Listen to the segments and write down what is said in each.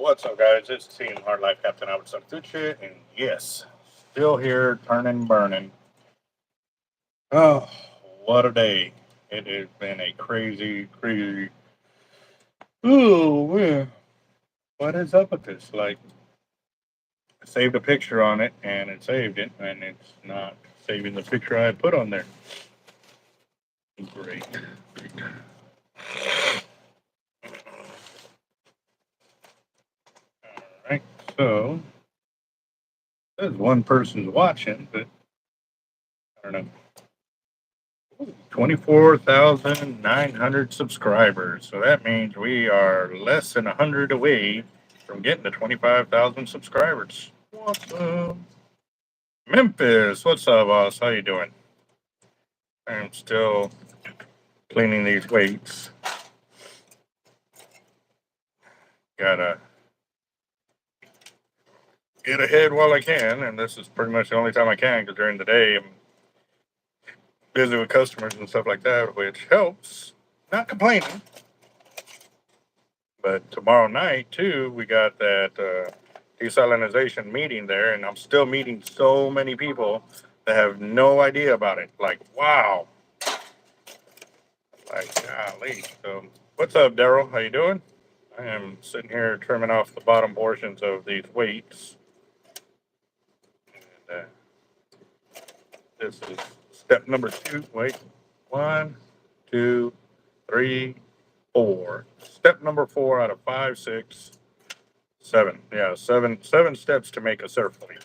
What's up, guys? It's Team Hard Life Captain Albert Zertuche, and yes, still here, turning, burning. Oh, what a day! It has been a crazy, crazy. Oh man, what is up with this? Like, I saved a picture on it, and it saved it, and it's not saving the picture I put on there. Great. All right, so there's one person's watching, but I don't know. 24,900 subscribers. So that means we are less than 100 away from getting to 25,000 subscribers. What's up? Memphis, what's up, boss? How you doing? I'm still cleaning these weights. Gotta get ahead while I can, and this is pretty much the only time I can because during the day I'm busy with customers and stuff like that, which helps. Not complaining. But tomorrow night, too, we got that desalination meeting there, and I'm still meeting so many people that have no idea about it. Like, wow. Like, golly. So, what's up, Daryl? How you doing? I am sitting here trimming off the bottom portions of these weights. And, this is step number 2. Wait. 1, 2, 3, 4. Step number 4 out of 5, 6, 7. Yeah, seven steps to make a surf plate.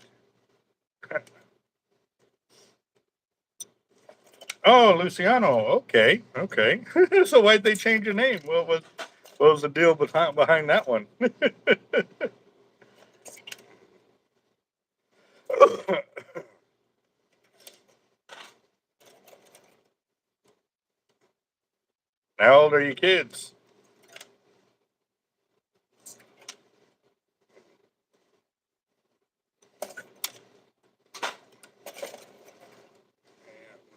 Oh, Luciano. Okay, okay. So why'd they change your name? What was the deal behind that one? How old are you kids?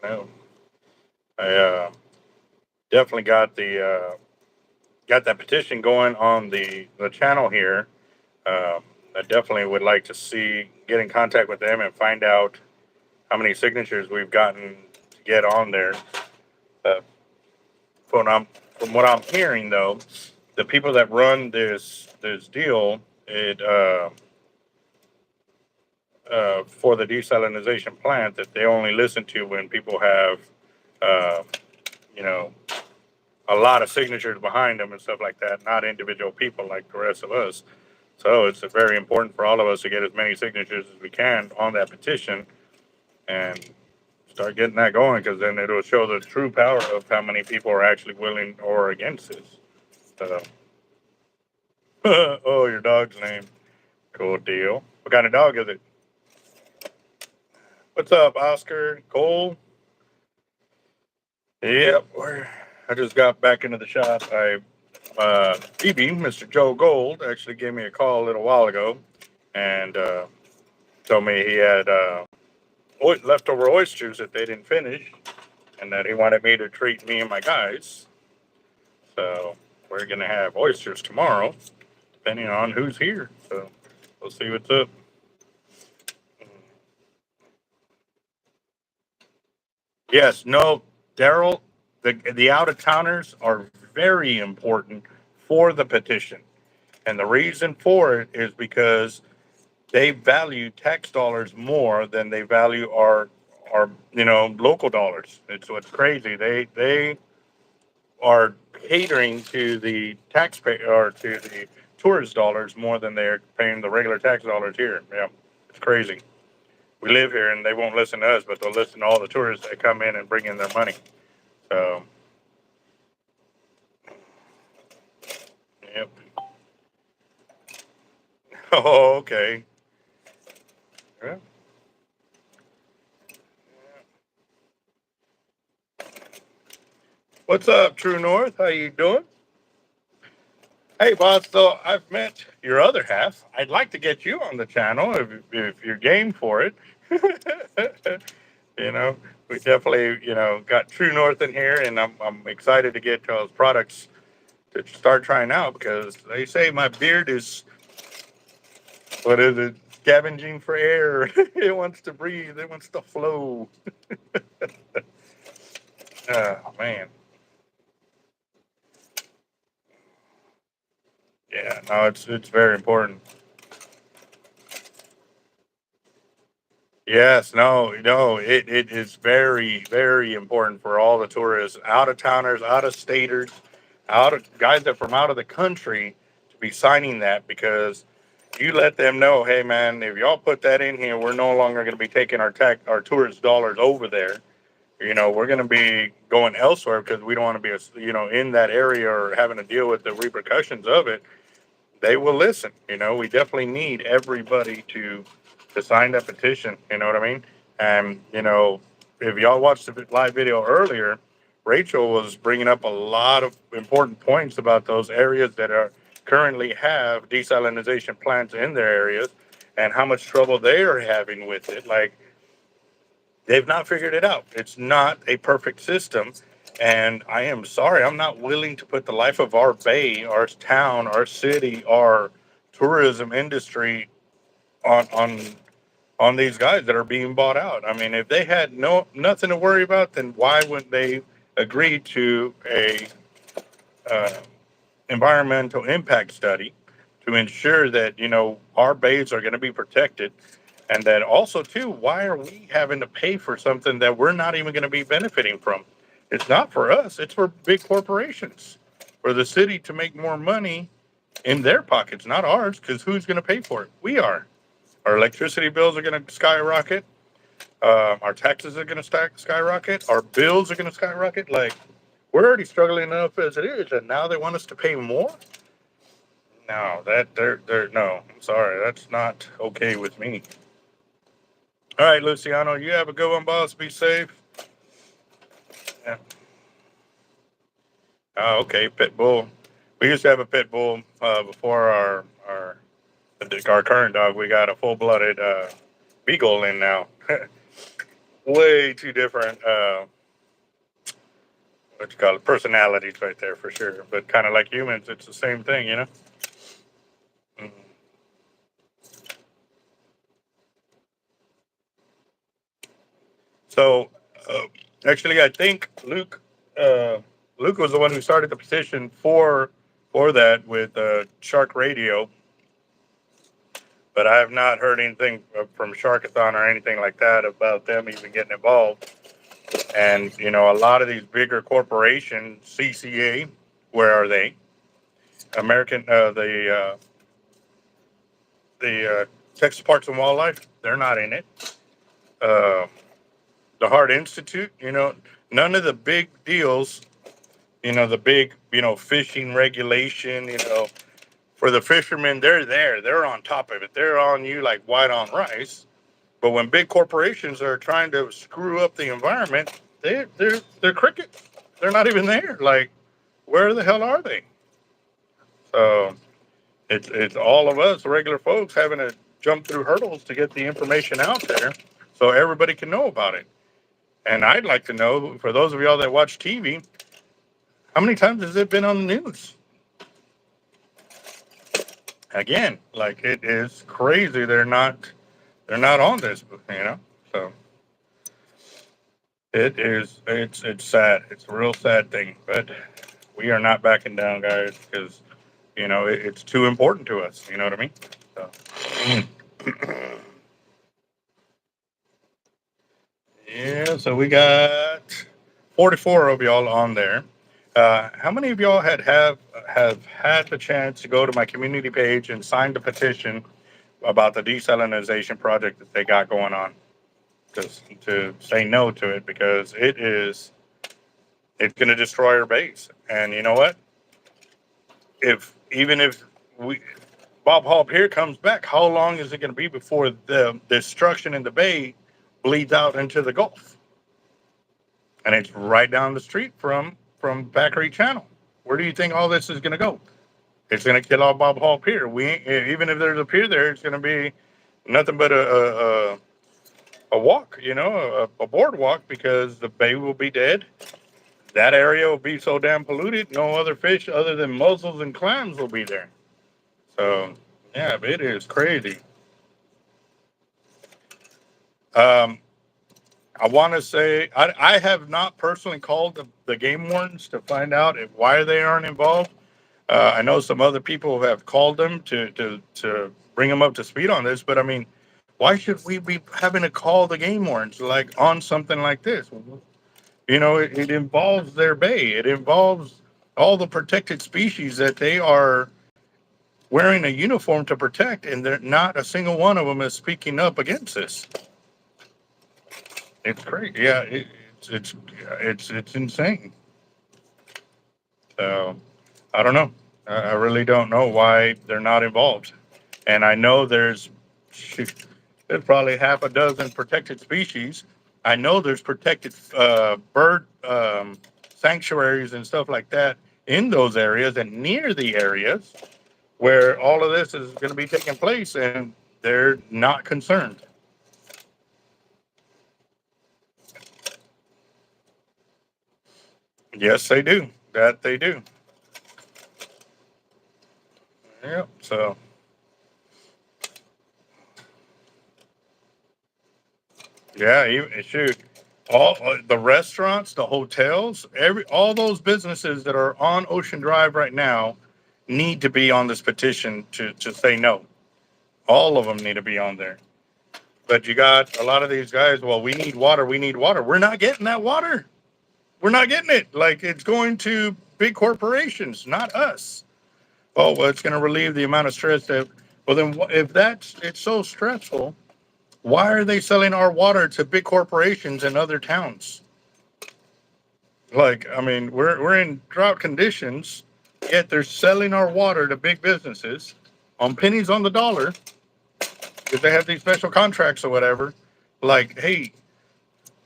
No, I definitely got that petition going on the channel here. I definitely would like to get in contact with them and find out how many signatures we've gotten to get on there. Uh, from what I'm hearing, though, the people that run this deal, for the desalination plant, that they only listen to when people have, uh, you know, a lot of signatures behind them and stuff like that, not individual people like the rest of us. So it's very important for all of us to get as many signatures as we can on that petition and start getting that going, because then it'll show the true power of how many people are actually willing or against this. So, oh, your dog's name. Cool deal. What kind of dog is it? What's up, Oscar? Cole? Yep. I just got back into the shop. Phoebe, Mr. Joe Gold, actually gave me a call a little while ago and told me he had leftover oysters that they didn't finish and that he wanted me to treat me and my guys. So we're going to have oysters tomorrow, depending on who's here. So we'll see what's up. Yes, no, Daryl, the out of towners are very important for the petition. And the reason for it is because they value tax dollars more than they value our local dollars. It's what's crazy. They are catering to the taxpayer or to the tourist dollars more than they're paying the regular tax dollars here. Yeah, it's crazy. We live here and they won't listen to us, but they'll listen to all the tourists that come in and bring in their money. So, yep. Oh, okay. Yeah. What's up, True North? How you doing? Hey, boss. So I've met your other half. I'd like to get you on the channel if you're game for it. you know, we definitely got True North in here, and I'm excited to get those products to start trying out because they say my beard is What is it? Scavenging for air. It wants to breathe. It wants to flow. Oh man. Yeah. No, it's very important. Yes, no, it is very, very important for all the tourists, out of towners, out of staters, out of guys that from out of the country to be signing that because you let them know, hey man, if y'all put that in here, we're no longer going to be taking our tourist dollars over there. We're going to be going elsewhere because we don't want to be, in that area or having to deal with the repercussions of it. They will listen. We definitely need everybody to sign that petition. You know what I mean? And if y'all watched the live video earlier, Rachel was bringing up a lot of important points about those areas that are currently have desalination plants in their areas and how much trouble they are having with it. Like they've not figured it out. It's not a perfect system. And I am sorry, I'm not willing to put the life of our bay, our town, our city, our tourism industry on these guys that are being bought out. I mean, if they had nothing to worry about, then why wouldn't they agree to a uh, environmental impact study to ensure that our bays are going to be protected, and that also too, why are we having to pay for something that we're not even going to be benefiting from? It's not for us; it's for big corporations, for the city to make more money in their pockets, not ours. Because who's going to pay for it? We are. Our electricity bills are going to skyrocket. Our taxes are going to skyrocket. Our bills are going to skyrocket. Like we're already struggling enough as it is, and now they want us to pay more. No, they're no. I'm sorry, that's not okay with me. All right, Luciano, you have a good one, boss. Be safe. Yeah. Oh, okay, pit bull. We used to have a pit bull before our current dog. We got a full blooded beagle in now. Way too different. What you call it? Personalities, right there for sure. But kind of like humans, it's the same thing. Mhm. So, uh, actually, I think Luke was the one who started the petition for that with Shark Radio, but I have not heard anything from Sharkathon or anything like that about them even getting involved. And a lot of these bigger corporations, CCA, where are they? American, the Texas Parks and Wildlife, they're not in it. Uh, the Heart Institute, none of the big deals, the big, fishing regulation, for the fishermen, they're there. They're on top of it. They're on you like white on rice. But when big corporations are trying to screw up the environment, they're crickets. They're not even there. Like, where the hell are they? So it's all of us regular folks having to jump through hurdles to get the information out there so everybody can know about it. And I'd like to know, for those of y'all that watch TV, how many times has it been on the news? Again, like it is crazy. They're not on this, So it's sad. It's a real sad thing, but we are not backing down, guys, because it's too important to us. You know what I mean? So. Yeah, so we got 44 of y'all on there. How many of y'all have had the chance to go to my community page and sign the petition about the desalination project that they got going on? Just to say no to it because it's going to destroy our base. And you know what? Even if we Bob Hall Pier comes back, how long is it going to be before the destruction in the bay bleeds out into the Gulf? And it's right down the street from Thackeray Channel. Where do you think all this is going to go? It's going to kill off Bob Hall Pier. Even if there's a pier there, it's going to be nothing but a walk, a boardwalk because the bay will be dead. That area will be so damn polluted, no other fish other than mussels and clams will be there. So, yeah, it is crazy. I want to say I have not personally called the game wardens to find out why they aren't involved. I know some other people have called them to bring them up to speed on this, but I mean, why should we be having to call the game wardens like on something like this? You know, it involves their bay. It involves all the protected species that they are wearing a uniform to protect, and they're not a single one of them is speaking up against this. It's crazy. Yeah, it's insane. So I don't know. I really don't know why they're not involved. And I know there's probably half a dozen protected species. I know there's protected bird sanctuaries and stuff like that in those areas and near the areas where all of this is going to be taking place, and they're not concerned. Yes, they do. That they do. Yep. So, yeah, shoot, all the restaurants, the hotels, all those businesses that are on Ocean Drive right now need to be on this petition to say no. All of them need to be on there. But you got a lot of these guys. Well, we need water. We need water. We're not getting that water. We're not getting it. Like, it's going to big corporations, not us. Oh, well, it's going to relieve the amount of stress that. Well, then, if it's so stressful, why are they selling our water to big corporations in other towns? Like, I mean, we're in drought conditions, yet they're selling our water to big businesses on pennies on the dollar if they have these special contracts or whatever. Like, hey,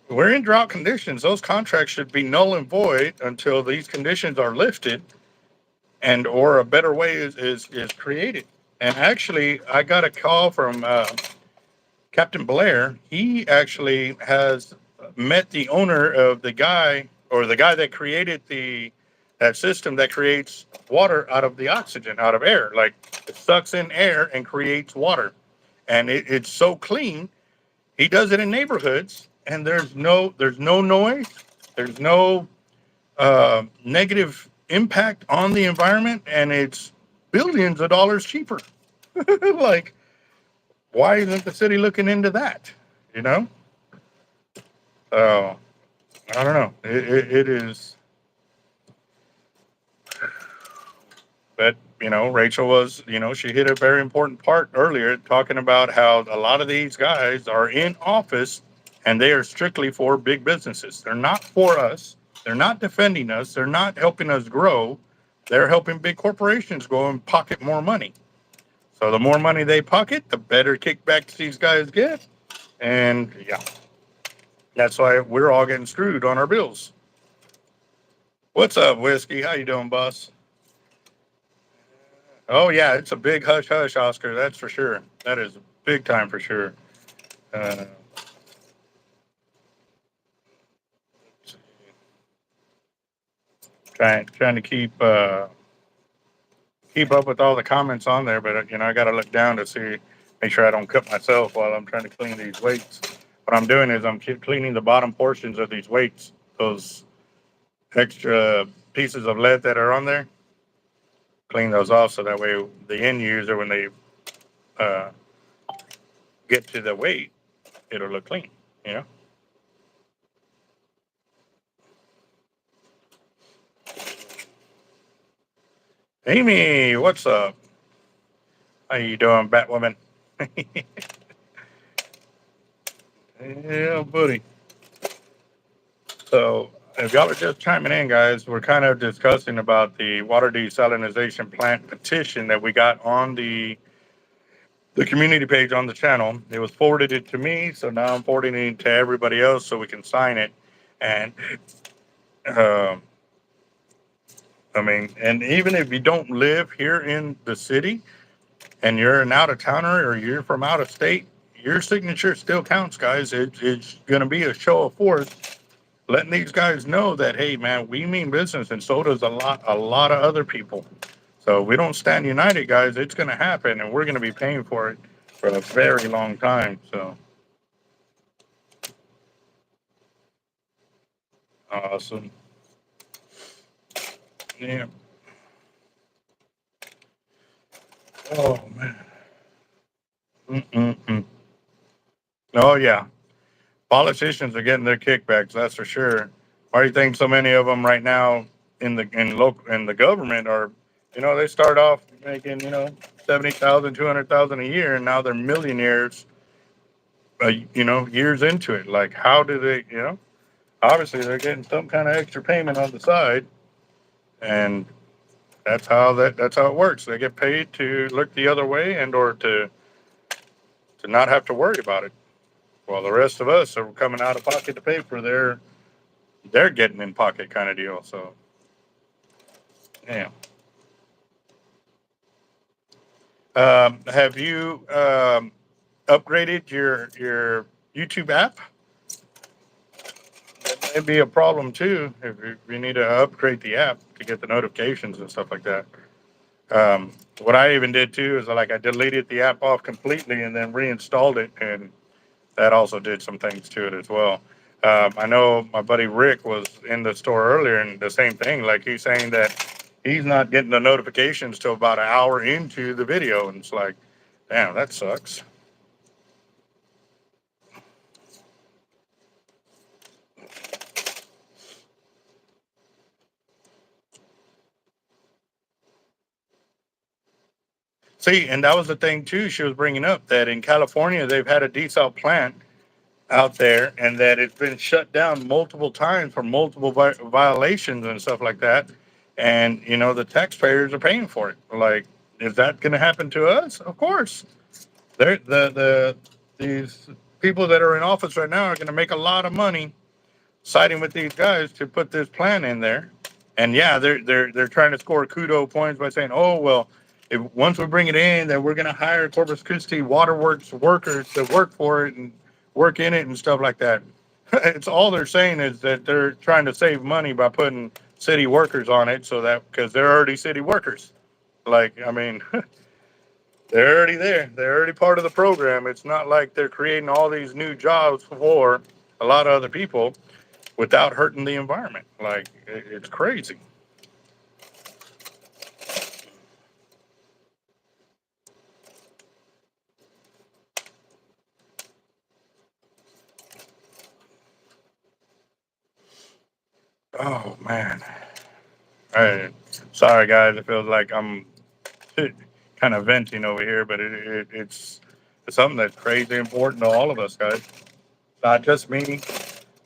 we're in drought conditions. Those contracts should be null and void until these conditions are lifted and or a better way is created. And actually, I got a call from Captain Blair. He actually has met the owner of the guy that created that system that creates water out of the oxygen, out of air. Like, it sucks in air and creates water. And it's so clean. He does it in neighborhoods, and there's no noise. There's no negative impact on the environment, and it's billions of dollars cheaper. Like, why isn't the city looking into that? You know? I don't know. It is. But, Rachel was, she hit a very important part earlier talking about how a lot of these guys are in office and they are strictly for big businesses. They're not for us. They're not defending us. They're not helping us grow. They're helping big corporations go and pocket more money. So the more money they pocket, the better kickbacks these guys get. And yeah, that's why we're all getting screwed on our bills. What's up, Whiskey? How you doing, boss? Oh yeah, it's a big hush hush, Oscar. That's for sure. That is big time for sure. Uh, trying to keep up with all the comments on there, but I got to look down to see, make sure I don't cut myself while I'm trying to clean these weights. What I'm doing is I'm cleaning the bottom portions of these weights, those extra pieces of lead that are on there. Clean those off so that way the end user, when they get to the weight, it'll look clean. Amy, what's up? How you doing, Batwoman? Yeah, buddy. So, if y'all are just chiming in, guys, we're kind of discussing about the water desalination plant petition that we got on the community page on the channel. It was forwarded it to me, so now I'm forwarding it to everybody else so we can sign it. And I mean, and even if you don't live here in the city and you're an out of towner or you're from out of state, your signature still counts, guys. It's going to be a show of force, letting these guys know that, hey, man, we mean business, and so does a lot of other people. So we don't stand united, guys. It's going to happen, and we're going to be paying for it for a very long time. So Awesome. Yeah. Oh man. Mm-mm-mm. Oh yeah. Politicians are getting their kickbacks. That's for sure. Why do you think so many of them right now in the government are, they start off making 70,000, 200,000 a year, and now they're millionaires. Years into it. Like, how do they? Obviously they're getting some kind of extra payment on the side, and that's how it works. They get paid to look the other way and or to not have to worry about it. While the rest of us are coming out of pocket to pay for they're getting in pocket kind of deal. So yeah. Have you upgraded your YouTube app? That may be a problem too if you need to upgrade the app to get the notifications and stuff like that. What I even did too is I deleted the app off completely and then reinstalled it, and that also did some things to it as well. I know my buddy Rick was in the store earlier, and the same thing. Like, he's saying that he's not getting the notifications till about an hour into the video, and it's like, damn, that sucks. See, and that was the thing too. She was bringing up that in California they've had a desal plant out there, and that it's been shut down multiple times for multiple violations and stuff like that. And the taxpayers are paying for it. Like, is that going to happen to us? Of course. These people that are in office right now are going to make a lot of money siding with these guys to put this plan in there. And yeah, they're trying to score kudo points by saying, oh well, if once we bring it in, then we're going to hire Corpus Christi waterworks workers to work for it and work in it and stuff like that. It's all they're saying is that they're trying to save money by putting city workers on it, so that because they're already city workers. Like, I mean, they're already there. They're already part of the program. It's not like they're creating all these new jobs for a lot of other people without hurting the environment. Like, it's crazy. Oh man. Hey, sorry guys. It feels like I'm kind of venting over here, but it's something that's crazy important to all of us, guys. Not just me,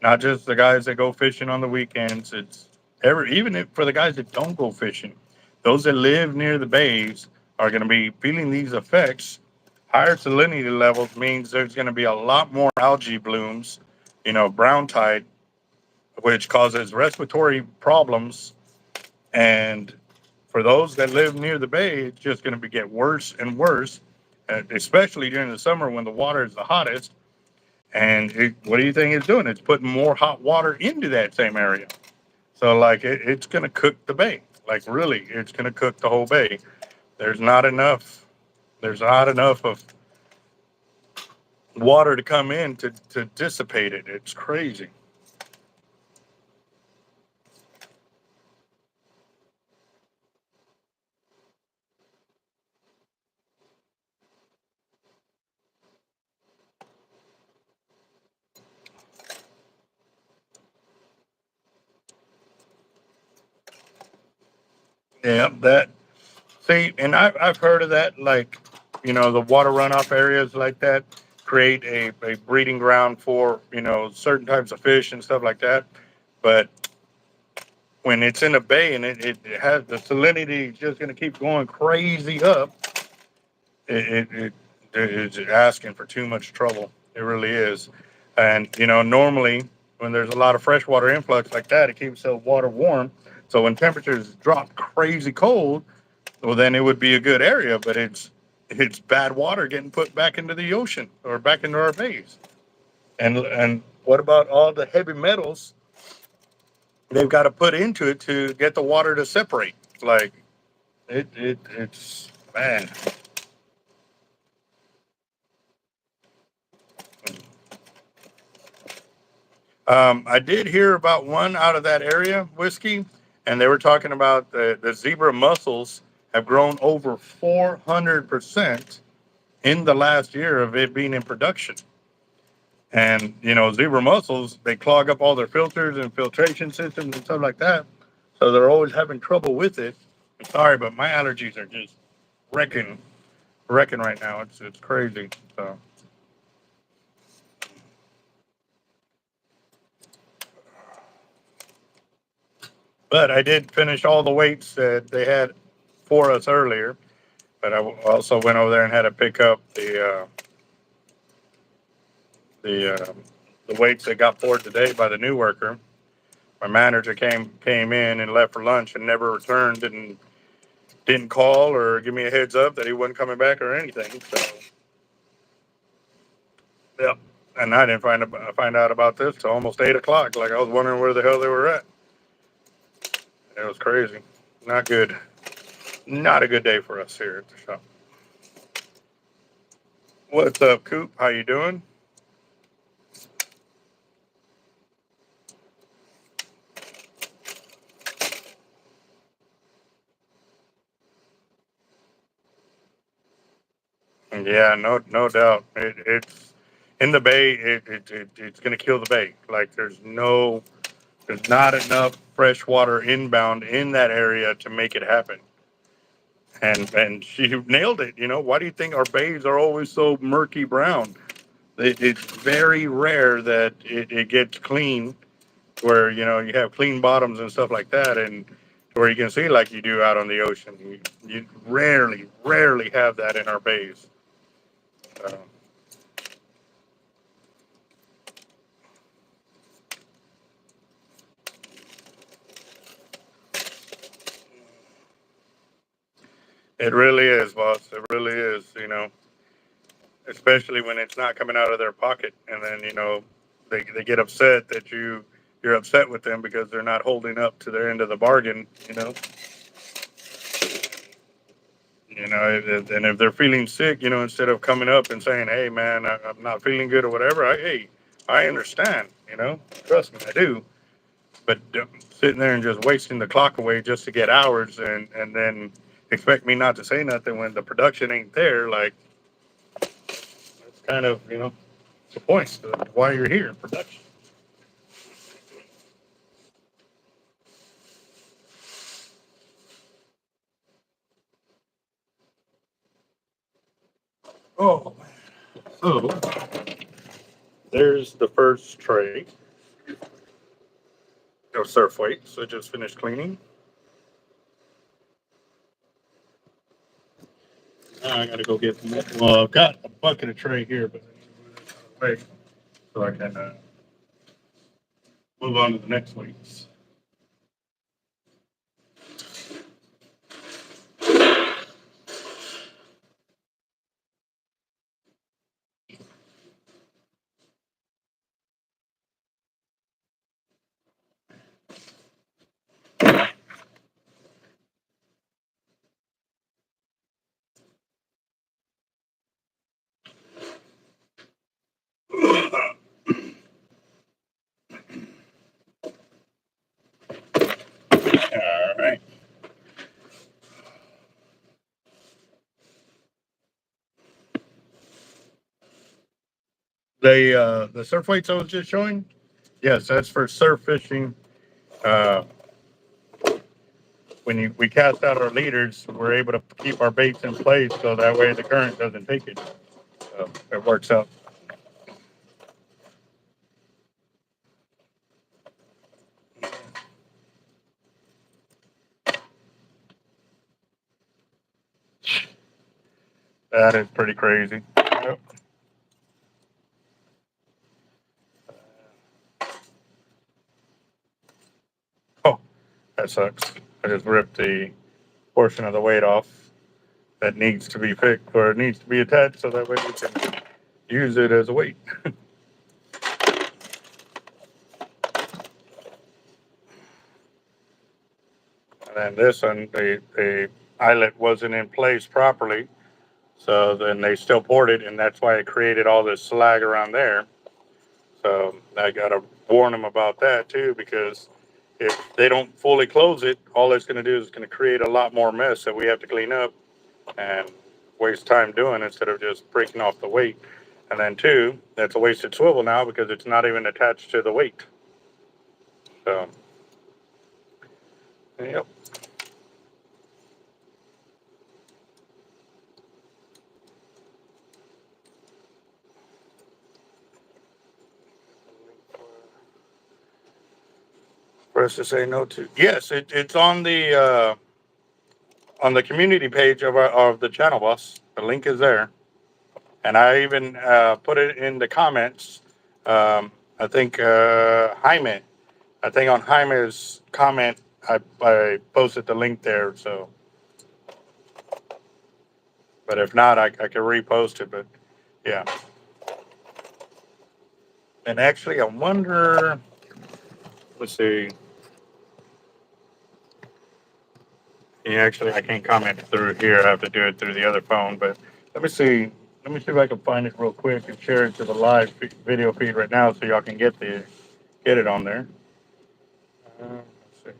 not just the guys that go fishing on the weekends. It's even if for the guys that don't go fishing, those that live near the bays are going to be feeling these effects. Higher salinity levels means there's going to be a lot more algae blooms, brown tide, which causes respiratory problems. And for those that live near the bay, it's just going to get worse and worse, especially during the summer when the water is the hottest. And what do you think it's doing? It's putting more hot water into that same area. So, like, it's going to cook the bay. Like, really, it's going to cook the whole bay. There's not enough. There's not enough of water to come in to dissipate it. It's crazy. Yeah, that. See, and I've heard of that. Like, the water runoff areas like that create a breeding ground for certain types of fish and stuff like that. But when it's in a bay and it has the salinity just going to keep going crazy up, it's asking for too much trouble. It really is. And normally when there's a lot of freshwater influx like that, it keeps the water warm. So when temperatures drop crazy cold, well, then it would be a good area. But it's bad water getting put back into the ocean or back into our bays. And what about all the heavy metals they've got to put into it to get the water to separate? Like, it's man. I did hear about one out of that area, whiskey, and they were talking about the zebra mussels have grown over 400% in the last year of it being in production. And, zebra mussels, they clog up all their filters and filtration systems and stuff like that. So they're always having trouble with it. I'm sorry, but my allergies are just wrecking, wrecking right now. It's crazy. So, but I did finish all the weights that they had for us earlier. But I also went over there and had to pick up the the weights that got poured today by the new worker. My manager came in and left for lunch and never returned and didn't call or give me a heads up that he wasn't coming back or anything. So, yep. And I didn't find out about this till almost 8 o'clock. Like I was wondering where the hell they were at. It was crazy. Not good. Not a good day for us here at the shop. What's up, Coop? How you doing? Yeah, no doubt. It's in the bay. It's going to kill the bay. Like there's not enough fresh water inbound in that area to make it happen. And she nailed it. Why do you think our bays are always so murky brown? It's very rare that it gets clean, where you have clean bottoms and stuff like that, and where you can see like you do out on the ocean. You rarely have that in our bays. Uh, it really is, boss. It really is. Especially when it's not coming out of their pocket, and then they get upset that you're upset with them because they're not holding up to their end of the bargain. And if they're feeling sick, instead of coming up and saying, "Hey, man, I'm not feeling good" or whatever, hey, I understand. Trust me, I do. But sitting there and just wasting the clock away just to get hours, and then expect me not to say nothing when the production ain't there, like it's kind of the point of why you're here in production. Oh, so there's the first tray of surf weights. I just finished cleaning. Now I gotta go get some more. Well, I've got a bucket of tray here, but I need to move this out of the way so I can move on to the next weights. All right. The surf weights I was just showing. Yes, that's for surf fishing. Uh, when we cast out our leaders, we're able to keep our baits in place so that way the current doesn't take it. So it works out. That is pretty crazy. Yep. Oh, that sucks. I just ripped the portion of the weight off that needs to be fixed or it needs to be attached so that way we can use it as a weight. And then this one, the eyelet wasn't in place properly. So then they still poured it, and that's why it created all this slag around there. So I got to warn them about that too, because if they don't fully close it, all it's going to do is going to create a lot more mess that we have to clean up and waste time doing instead of just breaking off the weight. And then two, that's a wasted swivel now because it's not even attached to the weight. So, yep. For us to say no to. Yes, it's on the community page of the channel, boss. The link is there, and I even put it in the comments. I think Jaime. I think on Jaime's comment, I posted the link there. So, but if not, I can repost it. But yeah, and actually, I wonder. Let's see. Yeah, actually, I can't comment through here. I have to do it through the other phone. But let me see. Let me see if I can find it real quick and share it to the live video feed right now, so y'all can get it on there. Let's see.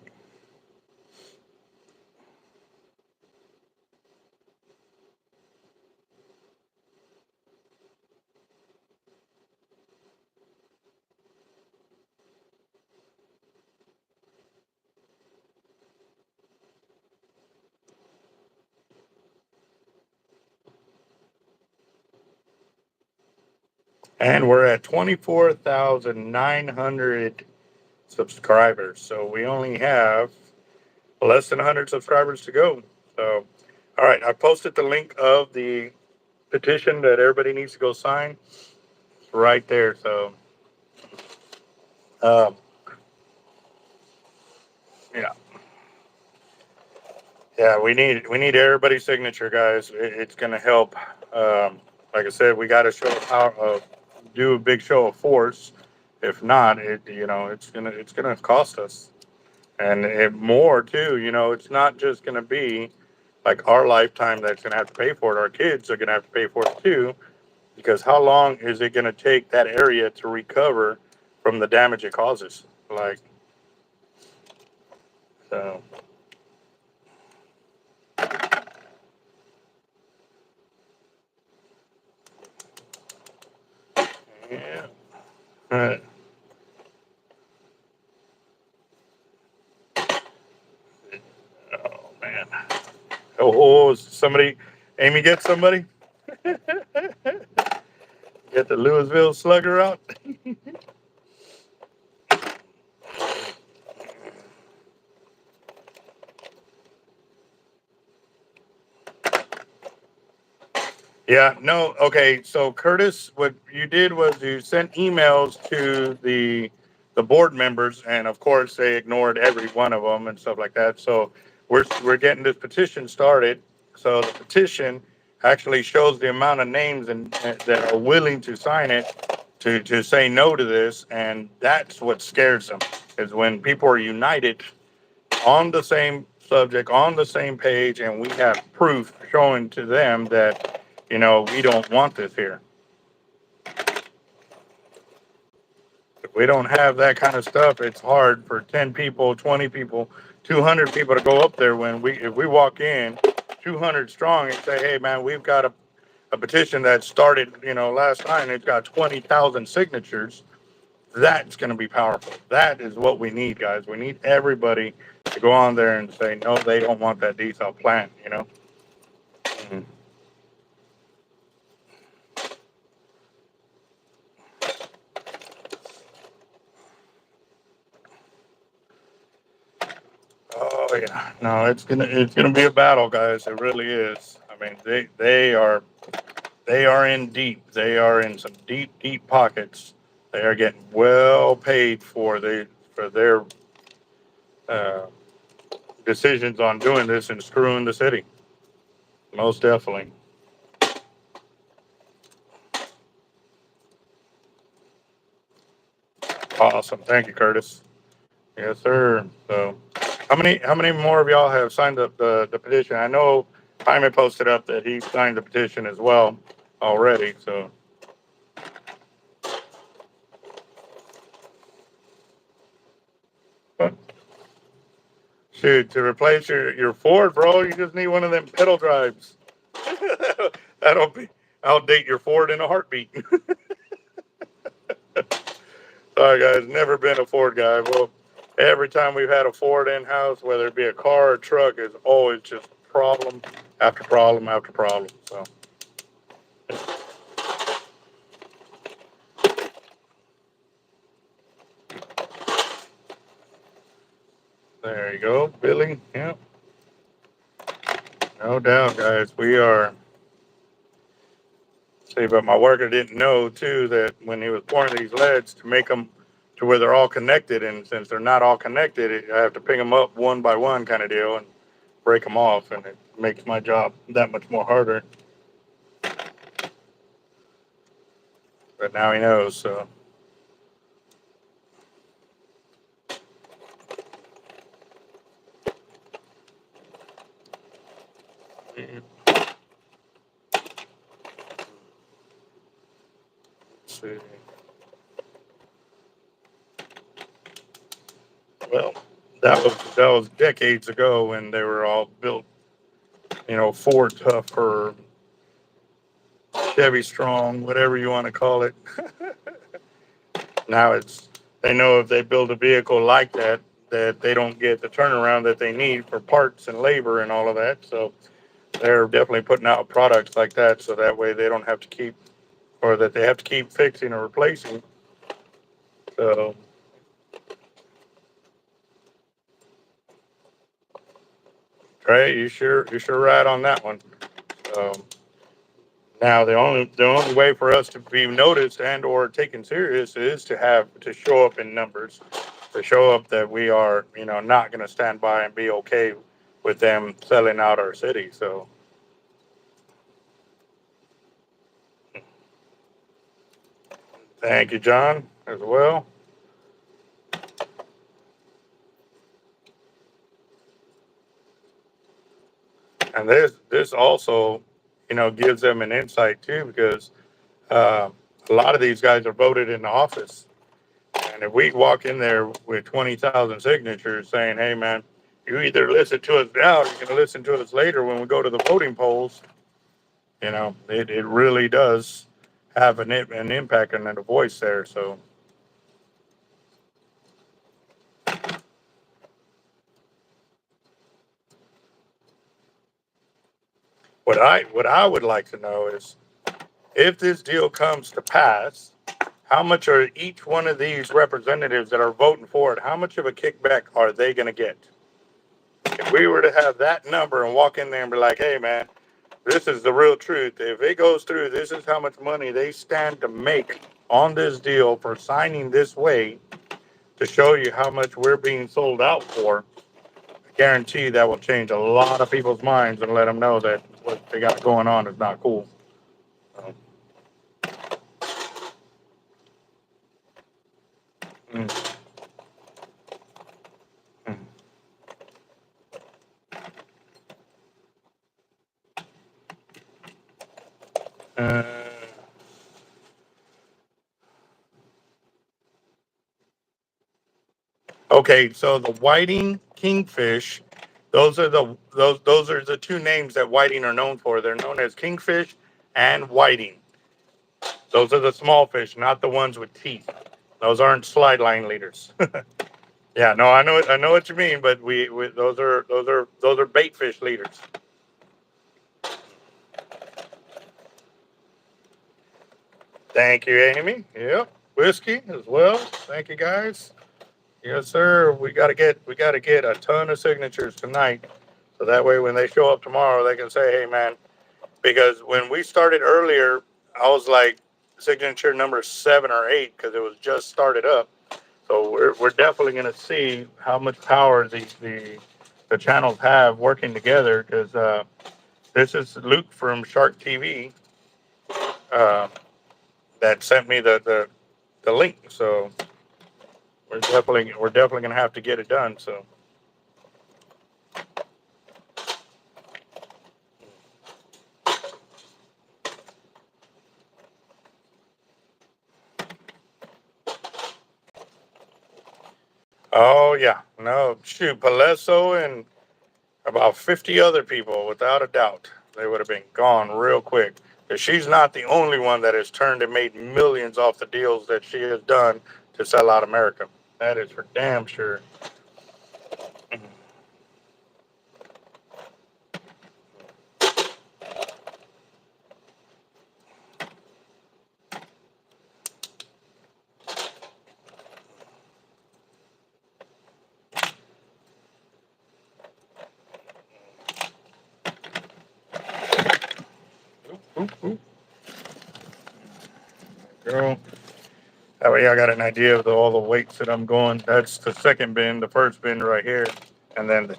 And we're at 24,900 subscribers. So we only have less than 100 subscribers to go. So, all right, I posted the link of the petition that everybody needs to go sign right there. So, um, yeah, yeah, we need everybody's signature, guys. It's going to help. Like I said, we got to show how do a big show of force. If not, it's gonna cost us. And more too, it's not just going to be like our lifetime that's going to have to pay for it. Our kids are going to have to pay for it too, because how long is it going to take that area to recover from the damage it causes? Like, so, yeah. Uh, oh, man. Somebody, Amy, get somebody? Get the Louisville slugger out? Yeah, no, okay. So Curtis, what you did was you sent emails to the board members, and of course they ignored every one of them and stuff like that. So we're getting this petition started. So the petition actually shows the amount of names and that are willing to sign it to say no to this, and that's what scares them, is when people are united on the same subject, on the same page, and we have proof showing to them that, we don't want this here. If we don't have that kind of stuff, it's hard for 10 people, 20 people, 200 people to go up there if we walk in 200 strong and say, hey, man, we've got a petition that started, last night, and it's got 20,000 signatures. That's going to be powerful. That is what we need, guys. We need everybody to go on there and say, no, they don't want that desal plant. Mhm. Oh yeah, no, it's gonna be a battle, guys. It really is. I mean, they are in deep. They are in some deep pockets. They are getting well paid for their uh, decisions on doing this and screwing the city. Most definitely. Awesome. Thank you, Curtis. Yes, sir. So, how many more of y'all have signed up the petition? I know Jaime posted up that he signed the petition as well already. So, Shoot, to replace your Ford, bro, you just need one of them pedal drives. That'll be outdate your Ford in a heartbeat. Sorry, guys, never been a Ford guy. Well, every time we've had a Ford in house, whether it be a car or truck, is always just problem after problem after problem. So. There you go, Billy. Yep. No doubt, guys. We are. See, but my worker didn't know too that when he was pouring these leads to make them to where they're all connected, and since they're not all connected, I have to pick them up one by one, kind of deal, and break them off, and it makes my job that much more harder. But now he knows, so. Let's see. Well, that was decades ago when they were all built, Ford tough or Chevy strong, whatever you want to call it. Now they know if they build a vehicle like that, that they don't get the turnaround that they need for parts and labor and all of that. So they're definitely putting out products like that, so that way they don't have to keep, or that they have to keep fixing or replacing. So. Trey, you're sure right on that one. Um, Now the only way for us to be noticed and or taken serious is to show up in numbers, to show up that we are not going to stand by and be okay with them selling out our city. So thank you, John, as well. And this also gives them an insight too, because uh, a lot of these guys are voted in the office. And if we walk in there with 20,000 signatures saying, hey, man, you either listen to us now or you're going to listen to us later when we go to the voting polls, it really does have an impact and a voice there. So what I would like to know is if this deal comes to pass, how much are each one of these representatives that are voting for it, how much of a kickback are they going to get? If we were to have that number and walk in there and be like, hey, man, this is the real truth. If it goes through, this is how much money they stand to make on this deal for signing this way, to show you how much we're being sold out for. I guarantee that will change a lot of people's minds and let them know that what they got going on is not cool. So, mm, mm. Uh, okay, so the whiting kingfish, those are the two names that whiting are known for. They're known as kingfish and whiting. Those are the small fish, not the ones with teeth. Those aren't slide line leaders. Yeah, no, I know what you mean, but we those are bait fish leaders. Thank you, Amy. Yep, whiskey as well. Thank you, guys. Yes, sir. We got to get a ton of signatures tonight, so that way when they show up tomorrow, they can say, "Hey, man." Because when we started earlier, I was like signature number 7 or 8 because it was just started up. So we're definitely going to see how much power the channels have working together. Because this is Luke from Shark TV uh, that sent me the link. So we're definitely going to have to get it done. So Oh yeah, no shoot, Palesso and about 50 other people, without a doubt, they would have been gone real quick. Because she's not the only one that has turned and made millions off the deals that she has done to sell out America. That is for damn sure. Oop, oop, oop. Girl. That way I got an idea of all the weights that I'm going. That's the second bin, the first bin right here. And then the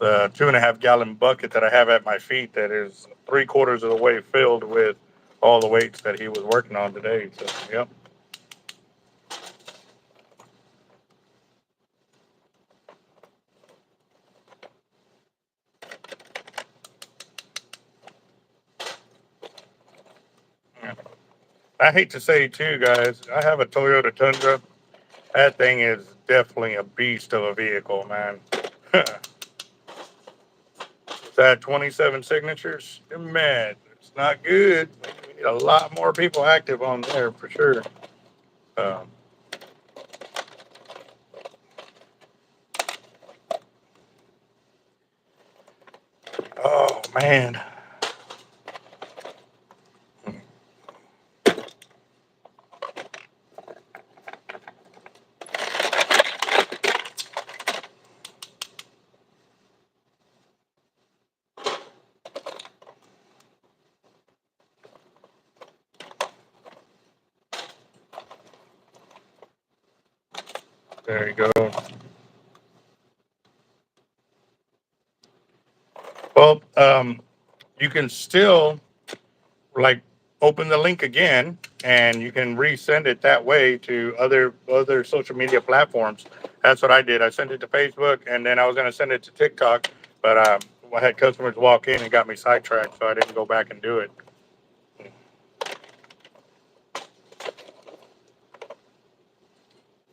2.5 gallon bucket that I have at my feet that is 3/4 of the way filled with all the weights that he was working on today. So, yep. Yeah. I hate to say too, guys, I have a Toyota Tundra. That thing is definitely a beast of a vehicle, man. That 27 signatures, man, it's not good. We need a lot more people active on there for sure. Um, oh man. There you go. Well, you can still like open the link again, and you can resend it that way to other social media platforms. That's what I did. I sent it to Facebook, and then I was going to send it to TikTok, but I had customers walk in and got me sidetracked, so I didn't go back and do it.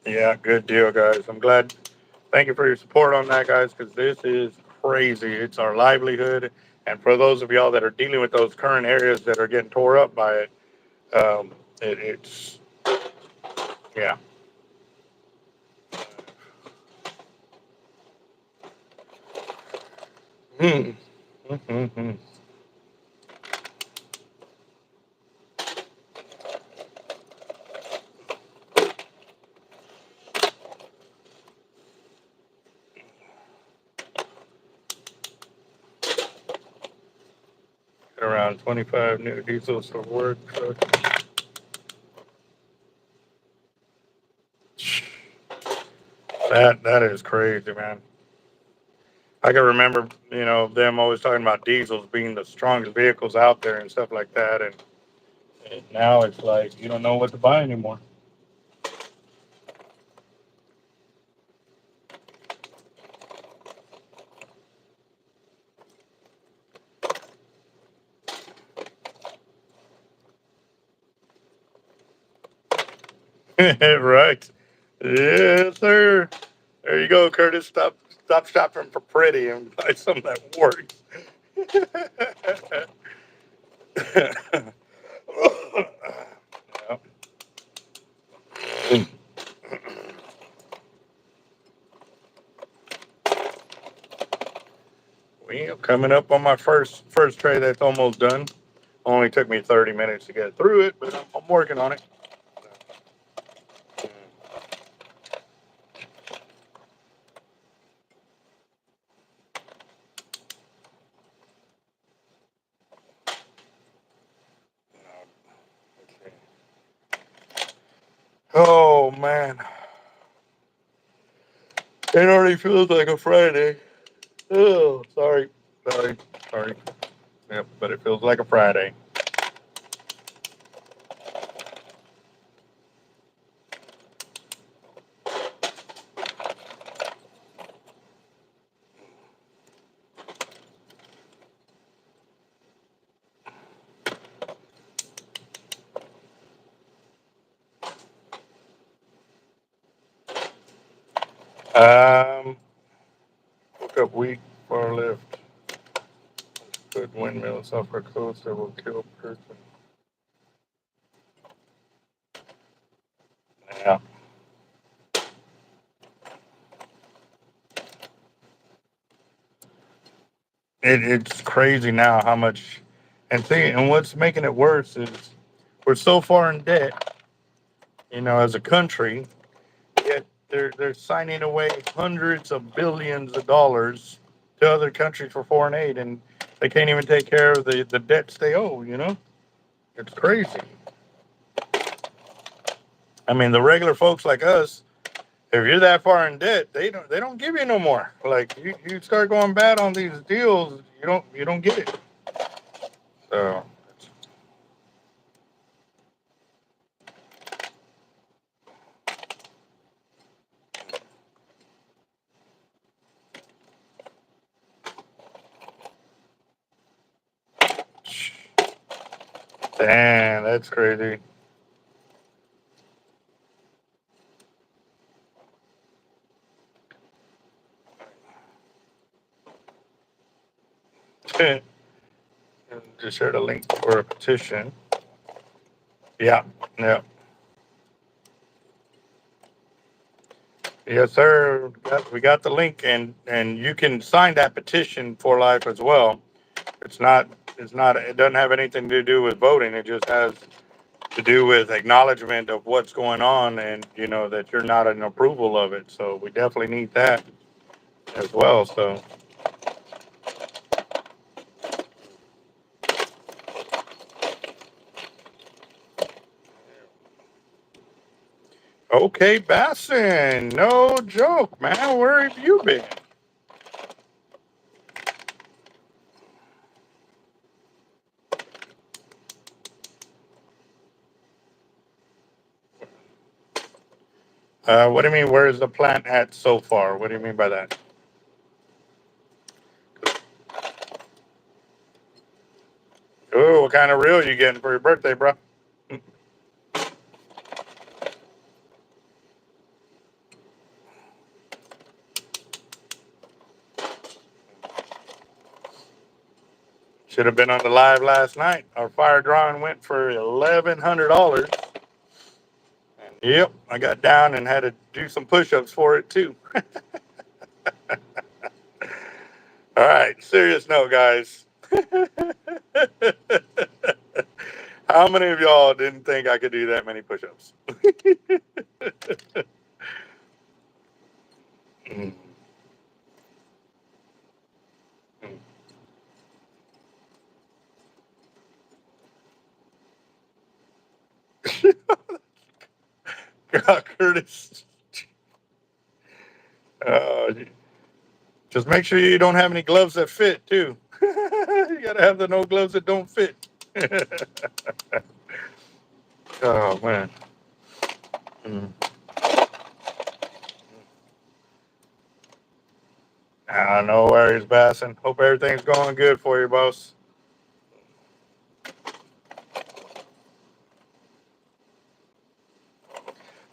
Yeah, good deal, guys. I'm glad. Thank you for your support on that, guys, because this is crazy. It's our livelihood. And for those of y'all that are dealing with those current areas that are getting tore up by it, it's, yeah. Mm. Mm-hmm. Around 25 new diesels for work. That is crazy, man. I can remember, them always talking about diesels being the strongest vehicles out there and stuff like that, and now it's like you don't know what to buy anymore. Right? Yes, sir. There you go, Curtis. Stop shopping for pretty and buy something that works. Yeah. Well, coming up on my first tray that's almost done. Only took me 30 minutes to get through it, but I'm working on it. Oh man, it already feels like a Friday. Oh, sorry, sorry. Yep, but it feels like a Friday. Look up weak far left. Good windmills off our coast that will kill a person. Yeah. It's crazy now how much, and what's making it worse is we're so far in debt, as a country, yet they're signing away hundreds of billions of dollars to other countries for foreign aid, and they can't even take care of the debts they owe. It's crazy. I mean, the regular folks like us, if you're that far in debt, they don't give you no more. Like you start going bad on these deals, you don't get it. So damn, that's crazy. Just shared a link for a petition. Yeah, yeah. Yes, sir. We got the link, and you can sign that petition for life as well. It's not. It's not. It doesn't have anything to do with voting. It just has to do with acknowledgement of what's going on, and that you're not in approval of it. So we definitely need that as well. So okay, Bassin. No joke, man. Where have you been? What do you mean? Where's the plant at so far? What do you mean by that? Oh, what kind of reel you getting for your birthday, bro? Should have been on the live last night. Our fire drawing went for $1,100. Yep, I got down and had to do some push-ups for it too. All right, serious note, guys. How many of y'all didn't think I could do that many push-ups? Mm, mm. God, Curtis. Uh, just make sure you don't have any gloves that fit too. You gotta have the no gloves that don't fit. Oh man. Mm. No worries, Bassin. Hope everything's going good for you, boss.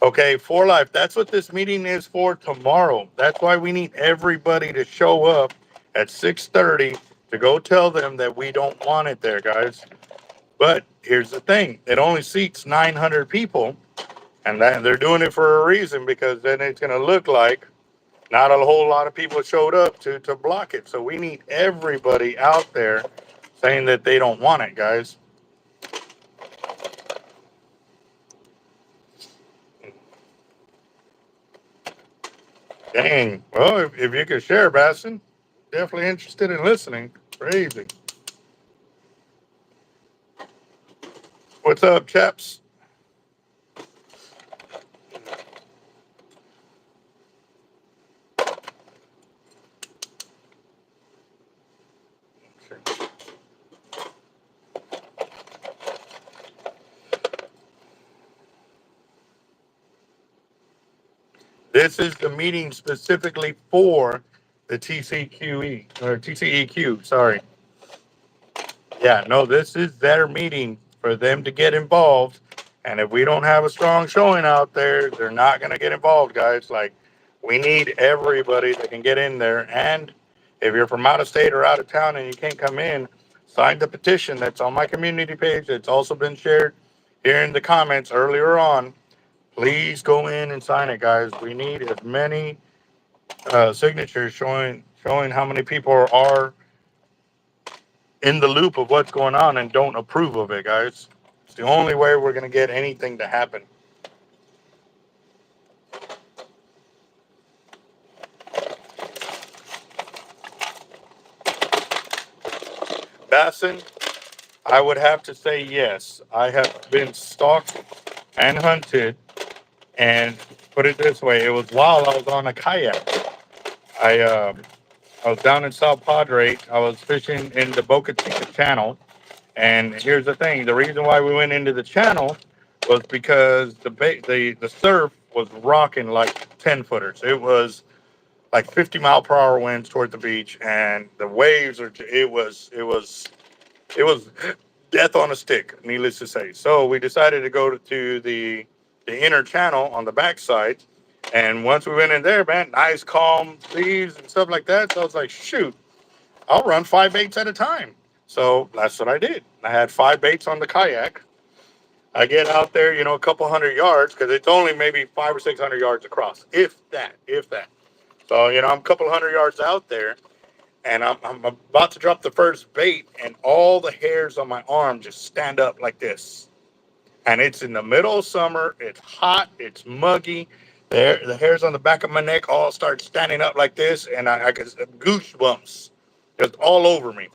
Okay, for life. That's what this meeting is for tomorrow. That's why we need everybody to show up at 6:30 to go tell them that we don't want it there, guys. But here's the thing: it only seats 900 people, and they're doing it for a reason because then it's going to look like not a whole lot of people showed up to block it. So we need everybody out there saying that they don't want it, guys. Dang. Well, if you could share, Basson, definitely interested in listening. Crazy. What's up, chaps? This is the meeting specifically for the TCQE or TCEQ. Sorry. Yeah, no, this is their meeting for them to get involved. And if we don't have a strong showing out there, they're not going to get involved, guys. Like, We need everybody that can get in there. And if you're from out of state or out of town and you can't come in, sign the petition that's on my community page. It's also been shared here in the comments earlier on. Please go in and sign it, guys. We need as many signatures showing how many people are in the loop of what's going on and don't approve of it, guys. It's the only way we're going to get anything to happen. Bassin, I would have to say yes. I have been stalked and hunted, and put it this way, it was while I was on a kayak. I was down in South Padre. I was fishing in the Boca Chica Channel, and here's the thing: the reason why we went into the channel was because the surf was rocking like 10-footers. It was like 50-mile-per-hour winds toward the beach, and the waves are. It was death on a stick, needless to say. So we decided to go to the inner channel on the backside. And once we went in there, man, nice calm seas and stuff like that. So I was like, shoot, I'll run 5 baits at a time. So that's what I did. I had 5 baits on the kayak. I get out there, a couple hundred yards, because it's only maybe 500 or 600 yards across, if that. So, I'm a couple hundred yards out there, and I'm about to drop the first bait, and all the hairs on my arm just stand up like this. And it's in the middle of summer. It's hot. It's muggy. The hairs on the back of my neck all start standing up like this, and I get goosebumps just all over me.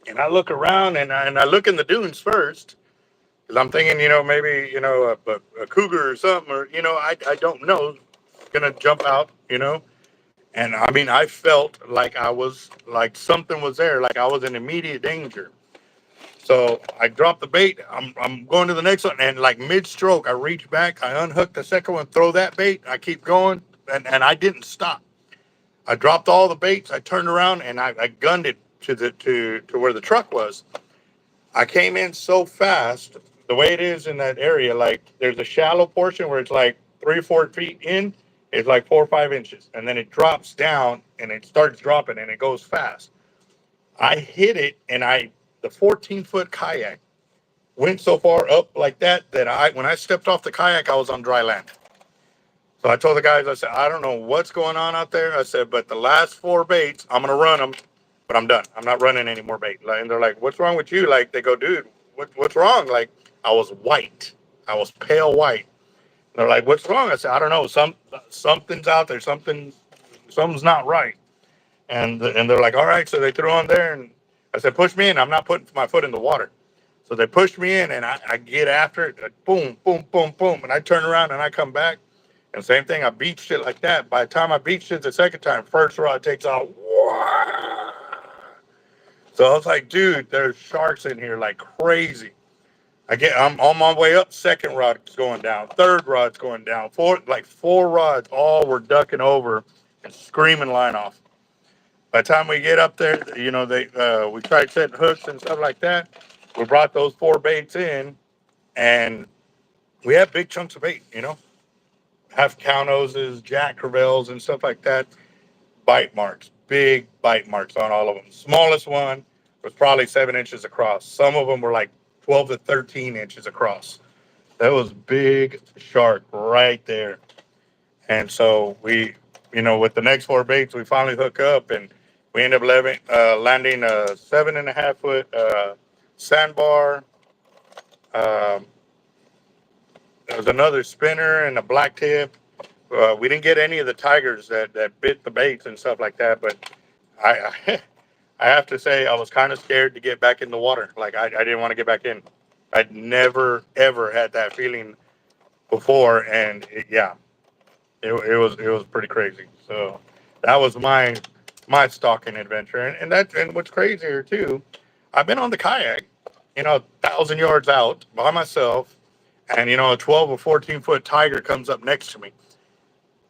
And I look around, and I look in the dunes first, because I'm thinking, maybe, a cougar or something, or, I don't know, going to jump out, And I mean, I felt like like something was there, like I was in immediate danger. So I dropped the bait. I'm going to the next one, and like mid-stroke, I reach back, I unhook the second one, throw that bait, I keep going, and I didn't stop. I dropped all the baits. I turned around and I gunned it to where the truck was. I came in so fast. The way it is in that area, like there's a shallow portion where it's like 3 or 4 feet in. It's like 4 or 5 inches, and then it drops down and it starts dropping and it goes fast. I hit it, and the 14-foot kayak went so far up like that when I stepped off the kayak, I was on dry land. So I told the guys, I said, I don't know what's going on out there. I said, but the last 4 baits, I'm going to run them, but I'm done. I'm not running any more bait. And they're like, what's wrong with you? Like, they go, dude, what's wrong? Like, I was white. I was pale white. And they're like, what's wrong? I said, I don't know. Something's out there. Something's not right. And they're like, all right. So they threw on there, and I said, push me in. I'm not putting my foot in the water. So they pushed me in, and I get after it. Like, boom, boom, boom, boom. And I turn around and I come back. And same thing, I beached it like that. By the time I beached it the second time, first rod takes off. So I was like, dude, there's sharks in here like crazy. I'm on my way up. Second rod's going down. Third rod's going down. 4 rods all were ducking over and screaming line off. By the time we get up there, we tried setting hooks and stuff like that. We brought those 4 baits in, and we had big chunks of bait, half cow noses, jack crevalles, and stuff like that. Bite marks, big bite marks on all of them. Smallest one was probably 7 inches across. Some of them were like 12 to 13 inches across. That was big shark right there. And so we, with the next 4 baits, we finally hook up, and we end up landing a 7.5-foot sandbar. There was another spinner and a black tip. We didn't get any of the tigers that bit the baits and stuff like that, but I I have to say I was kind of scared to get back in the water. Like I didn't want to get back in. I'd never ever had that feeling before, and it was pretty crazy. So that was my stalking adventure, and what's crazier too, I've been on the kayak, 1,000 yards out by myself, and a 12 or 14-foot tiger comes up next to me,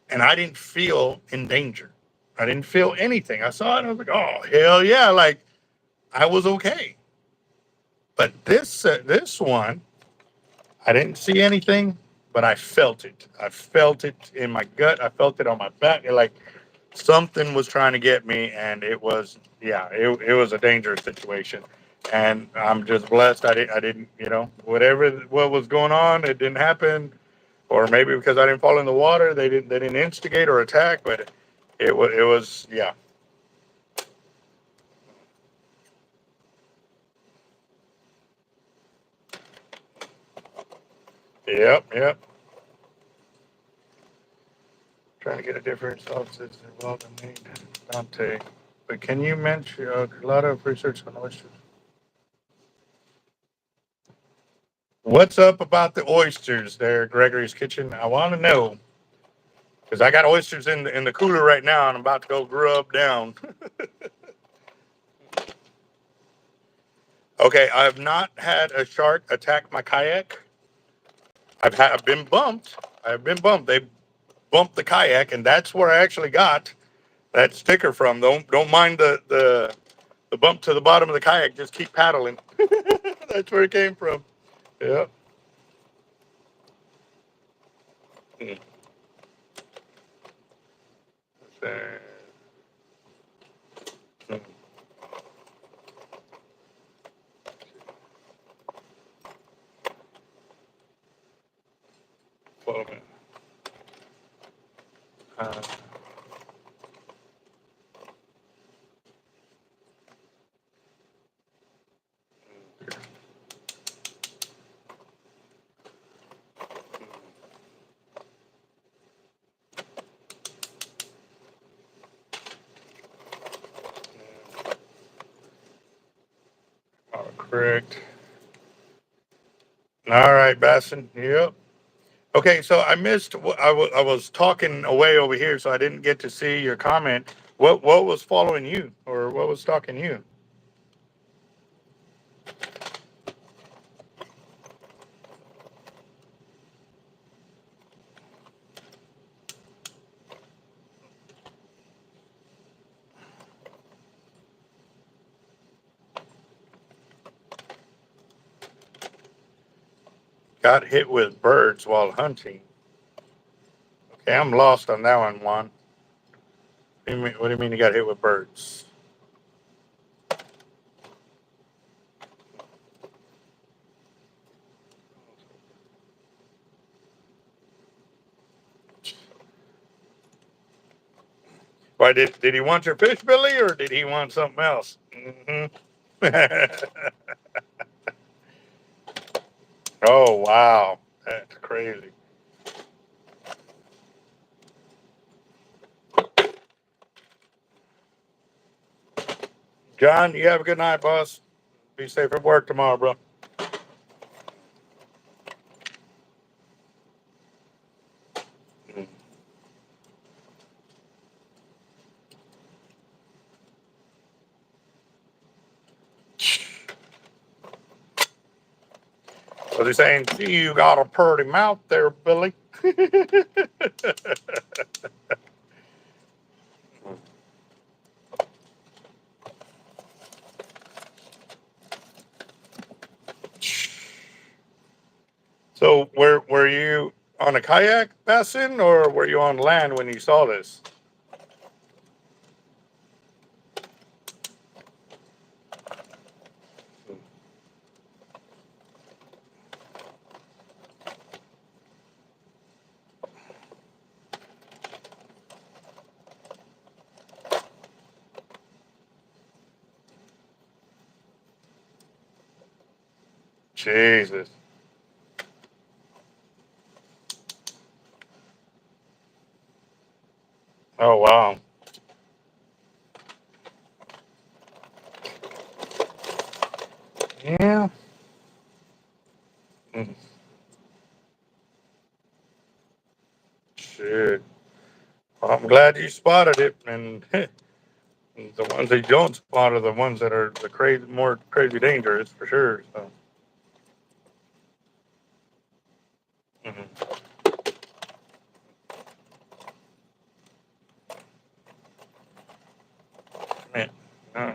and I didn't feel in danger. I didn't feel anything. I saw it, and I was like, oh hell yeah, like I was okay. But this one, I didn't see anything. but I felt it. I felt it in my gut. I felt it on my back. Like something was trying to get me, and it was, yeah, it was a dangerous situation. And I'm just blessed. I didn't, whatever what was going on, it didn't happen. Or maybe because I didn't fall in the water, they didn't instigate or attack. But it was yeah. Yep, yep. Trying to get a different substance involved in meat, Dante. But can you mention a lot of research on oysters? What's up about the oysters there, Gregory's Kitchen? I want to know because I got oysters in the cooler right now, and I'm about to go grub down. Okay, I've not had a shark attack my kayak. I've been bumped. I've been bumped. They bumped the kayak, and that's where I actually got that sticker from. Don't mind the bump to the bottom of the kayak. Just keep paddling. That's where it came from. Yeah. Hmm. Hmm. Follow me. Uh, correct. All right, Basson. Yep. Okay, so I missed. I was talking away over here, so I didn't get to see your comment. What was following you, or what was stalking you? Got hit with birds while hunting. Okay, I'm lost on that one, Juan. What do you mean you got hit with birds? Why did he want your fish, Billy, or did he want something else? Hmm. Oh wow, that's crazy. John, you have a good night, boss. Be safe at work tomorrow, bro. Was he saying, "Gee, you got a pretty mouth there, Billy"? So, were you on a kayak, Bassin, or were you on land when you saw this? Jesus. Oh wow. Yeah. Mm. Shit. Well, I'm glad you spotted it, and the ones that you don't spot are the ones that are the crazy, more crazy dangerous for sure. So. Mhm. Man. Uh,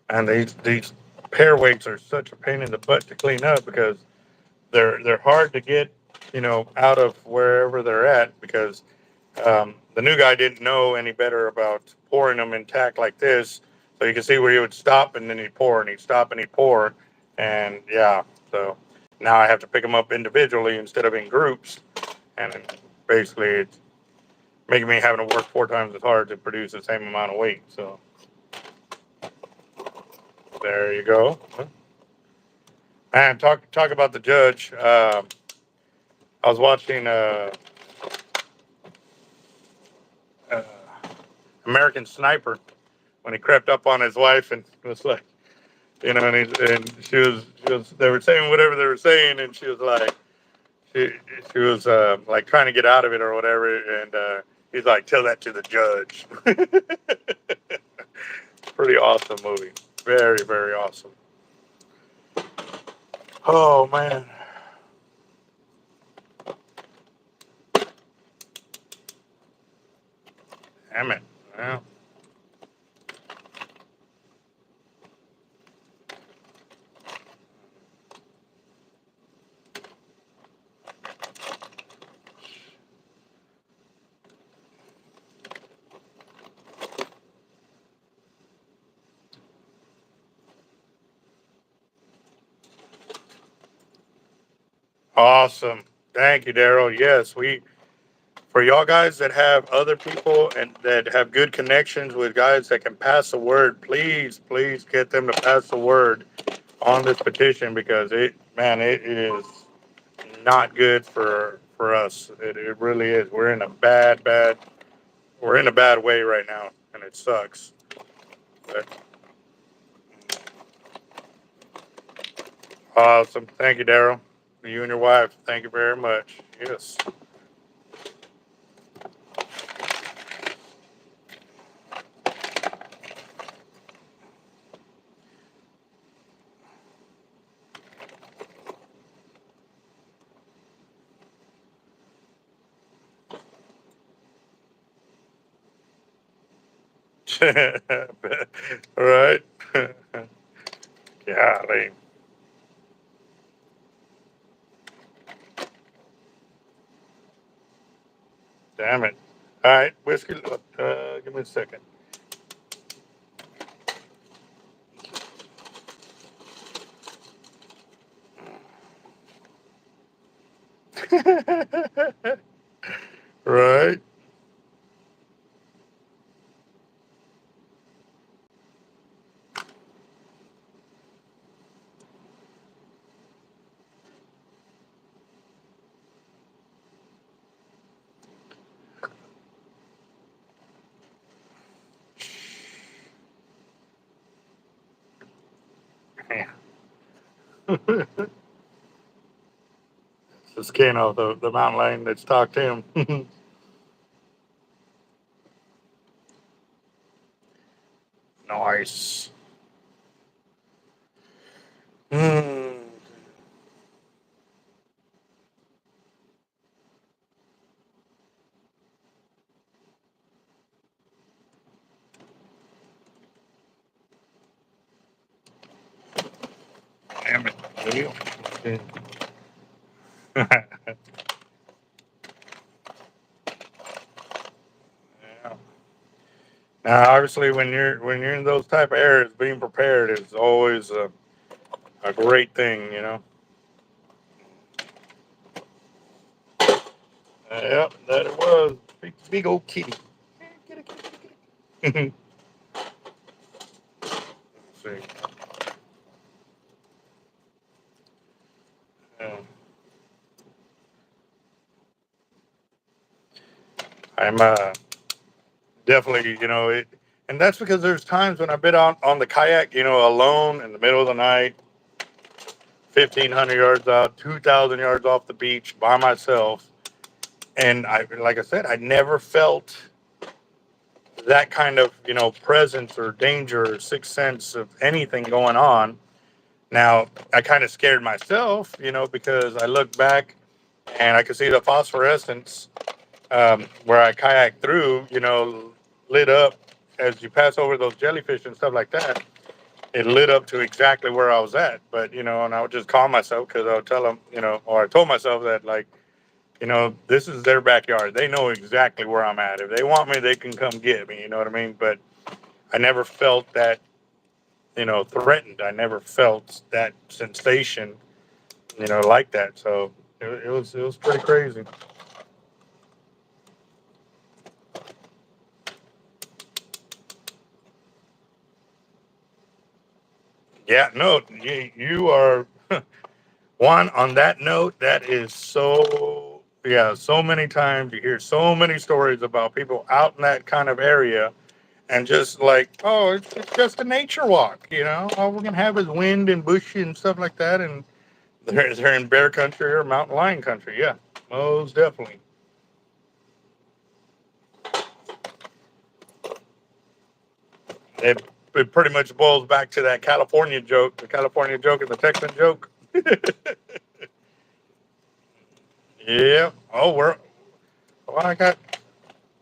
And these pair weights are such a pain in the butt to clean up because they're hard to get, out of wherever they're at because the new guy didn't know any better about pouring them intact like this. So you can see where he would stop and then he'd pour and he'd stop and he'd pour. And yeah, so now I have to pick them up individually instead of in groups. And basically it's making me having to work 4 times as hard to produce the same amount of weight. So there you go. And talk about the judge. I was watching uh, American Sniper when he crept up on his wife and was like, and she was, they were saying whatever they were saying, and she was like, she was like trying to get out of it or whatever, and he's like, tell that to the judge. Pretty awesome movie. Very, very awesome. Oh man. Damn it. Well. Awesome. Thank you, Daryl. Yes, for y'all guys that have other people and that have good connections with guys that can pass the word, please, please get them to pass the word on this petition because it is not good for us. It really is. We're in a bad way right now, and it sucks. But, awesome. Thank you, Daryl. You and your wife. Thank you very much. Yes. Right. Golly. Damn it. All right, whiskey. Give me a second. Right. The skin of the mountain lion that's talked to him. Nice. Mm. Damn it. Yeah. Now, obviously, when you're in those type of areas, being prepared is always a great thing. Yep, that it was. Big old kitty. Let's see. Um, I'm definitely, and that's because there's times when I've been on the kayak, alone in the middle of the night, 1,500 yards out, 2,000 yards off the beach by myself, and like I said, I never felt that kind of, presence or danger or sixth sense of anything going on. Now, I kind of scared myself, because I looked back and I could see the phosphorescence where I kayaked through, lit up as you pass over those jellyfish and stuff like that. it lit up to exactly where I was at. But, you know, and I would just calm myself because I would tell them, you know, or I told myself that, like, you know, this is their backyard. They know exactly where I'm at. If they want me, they can come get me. You know what I mean? But I never felt that, you know, threatened. I never felt that sensation, you know, like that. So it was pretty crazy. Yeah, no, you are one on that note. That is so, yeah, so many times you hear so many stories about people out in that kind of area and just like, oh, it's just a nature walk, you know. All we're gonna have is wind and bushy and stuff like that, and they're in bear country or mountain lion country. Yeah, most definitely. It it pretty much boils back to that California joke, the California joke and the Texan joke. Yeah. Oh, well, I got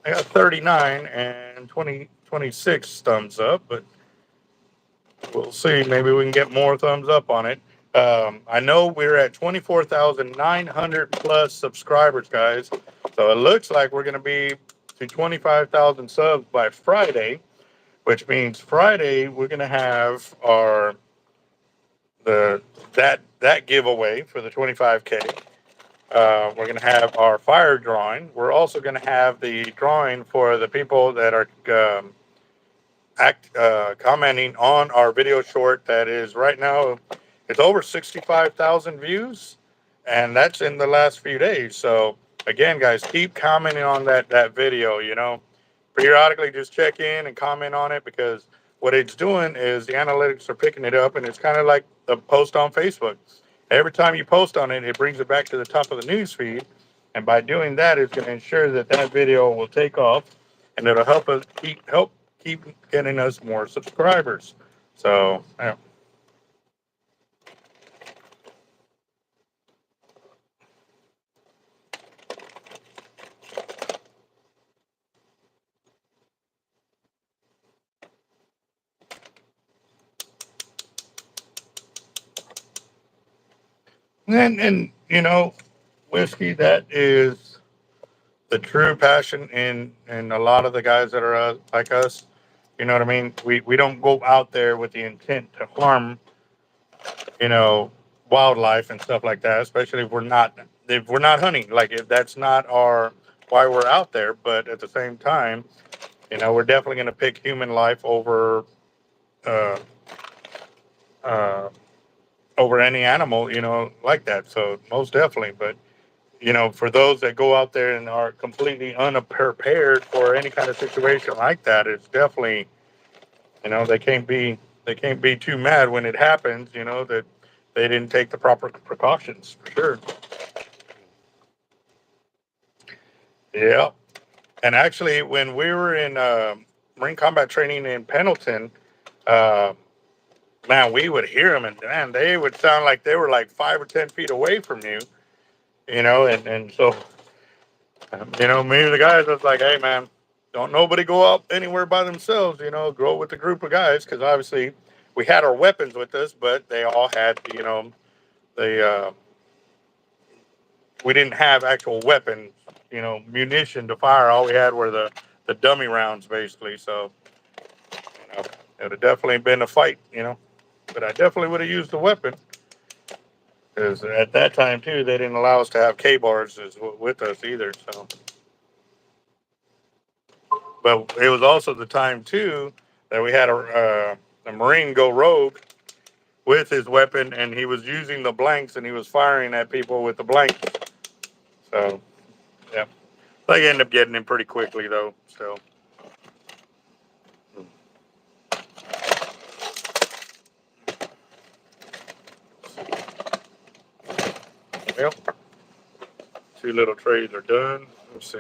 39 and 26 thumbs up, but we'll see. Maybe we can get more thumbs up on it. I know we're at 24,900 plus subscribers, guys. So it looks like we're going to be to 25,000 subs by Friday, which means Friday we're going to have our the that giveaway for the 25K. We're going to have our fire drawing. We're also going to have the drawing for the people that are commenting on our video short that is right now, it's over 65,000 views, and that's in the last few days. So again, guys, keep commenting on that video, you know, periodically just check in and comment on it, because what it's doing is the analytics are picking it up, and it's kind of like the post on Facebook. Every time you post on it, it brings it back to the top of the news feed, and by doing that, it's going to ensure that that video will take off, and it'll help us keep getting us more subscribers. So, yeah. And you know, whiskey, that is the true passion in a lot of the guys that are like us. You know what I mean? We don't go out there with the intent to harm, you know, wildlife and stuff like that. Especially if we're not hunting. Like, if that's not our why we're out there. But at the same time, you know, we're definitely going to pick human life uh, uh, over any animal. You know, like that. So most definitely. But you know, for those that go out there and are completely unprepared for any kind of situation like that, it's definitely, you know, they can't be too mad when it happens, you know, that they didn't take the proper precautions, for sure. Yeah. And actually, when we were in Marine combat training in Pendleton, uh, man, we would hear them, and man, they would sound like they were like 5 or 10 feet away from you, you know, and so you know, me and the guys was like, hey, man, don't nobody go out anywhere by themselves, you know, go with a group of guys. Cause obviously we had our weapons with us, but they all had, you know, the, we didn't have actual weapons, you know, munition to fire. All we had were the dummy rounds basically. So, you know, it would have definitely been a fight, you know, but I definitely would have used the weapon. Cause at that time too, they didn't allow us to have K bars with us either. So, but it was also the time too that we had a Marine go rogue with his weapon, and he was using the blanks, and he was firing at people with the blanks. So yeah, they ended up getting him pretty quickly though. So yep, two little trays are done. Let's see.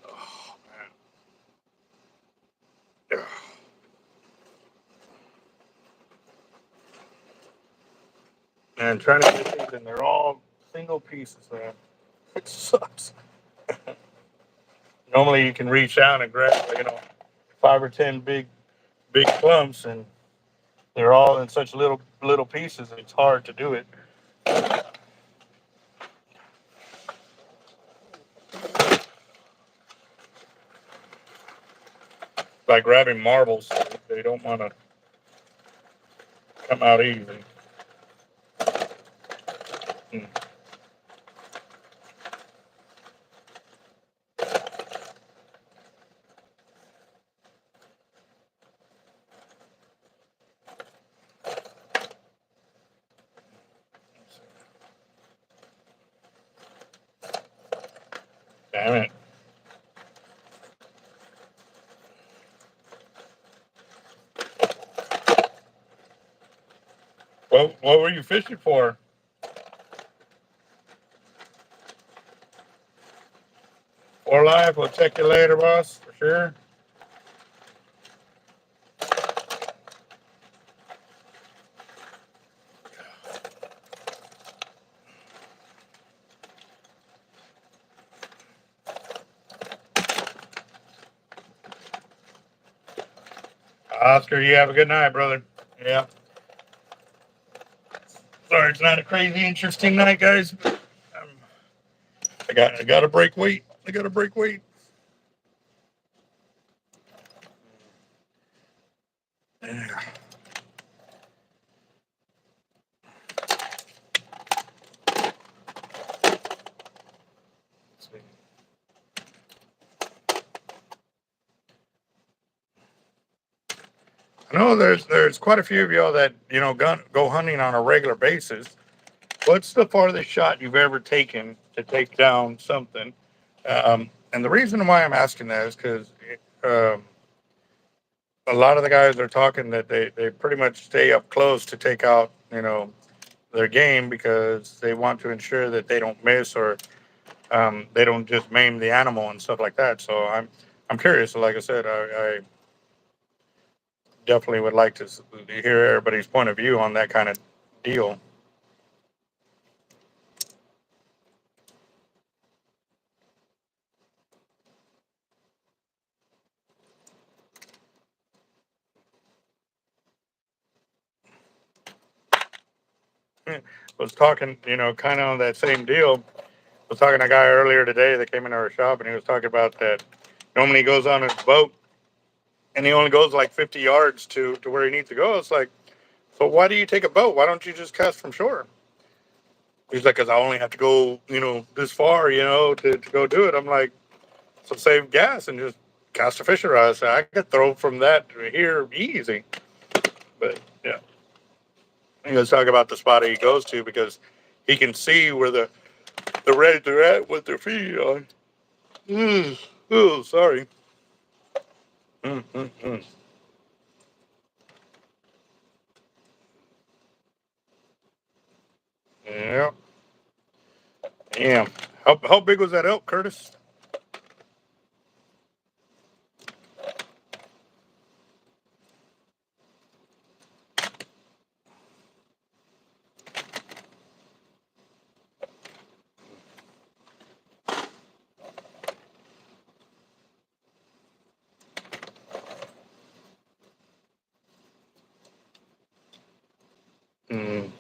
Oh, man. And trying to get these, and they're all single pieces, man. It sucks. Normally you can reach out and grab, 5 or 10 big clumps, and they're all in such little pieces. It's hard to do it. By grabbing marbles, they don't want to come out easy. Hmm. Damn it. What were you fishing for? For life. We'll check you later, boss, for sure. Oscar, you have a good night, brother. Yeah. Sorry, it's not a crazy interesting night, guys. I got to break weight. I got to break weight. Yeah. I know there's quite a few of y'all that go hunting on a regular basis. What's the farthest shot you've ever taken to take down something? And the reason why I'm asking that is because a lot of the guys are talking that they pretty much stay up close to take out their game because they want to ensure that they don't miss or they don't just maim the animal and stuff like that. So I'm curious. So like I said, I definitely would like to hear everybody's point of view on that kind of deal. Was talking, kind of on that same deal. Was talking to a guy earlier today that came into our shop, and he was talking about that. Normally, he goes on his boat, and he only goes like 50 yards to where he needs to go. It's like, so why do you take a boat? Why don't you just cast from shore? He's like, because I only have to go, this far, to go do it. I'm like, so save gas and just cast a fisher rod. So I could throw from that to here easy. But yeah, he was talking about the spot he goes to because he can see where the reds are at with their feet on. Oh, sorry. Mm. Yeah. Damn. How big was that elk, Curtis? Mm.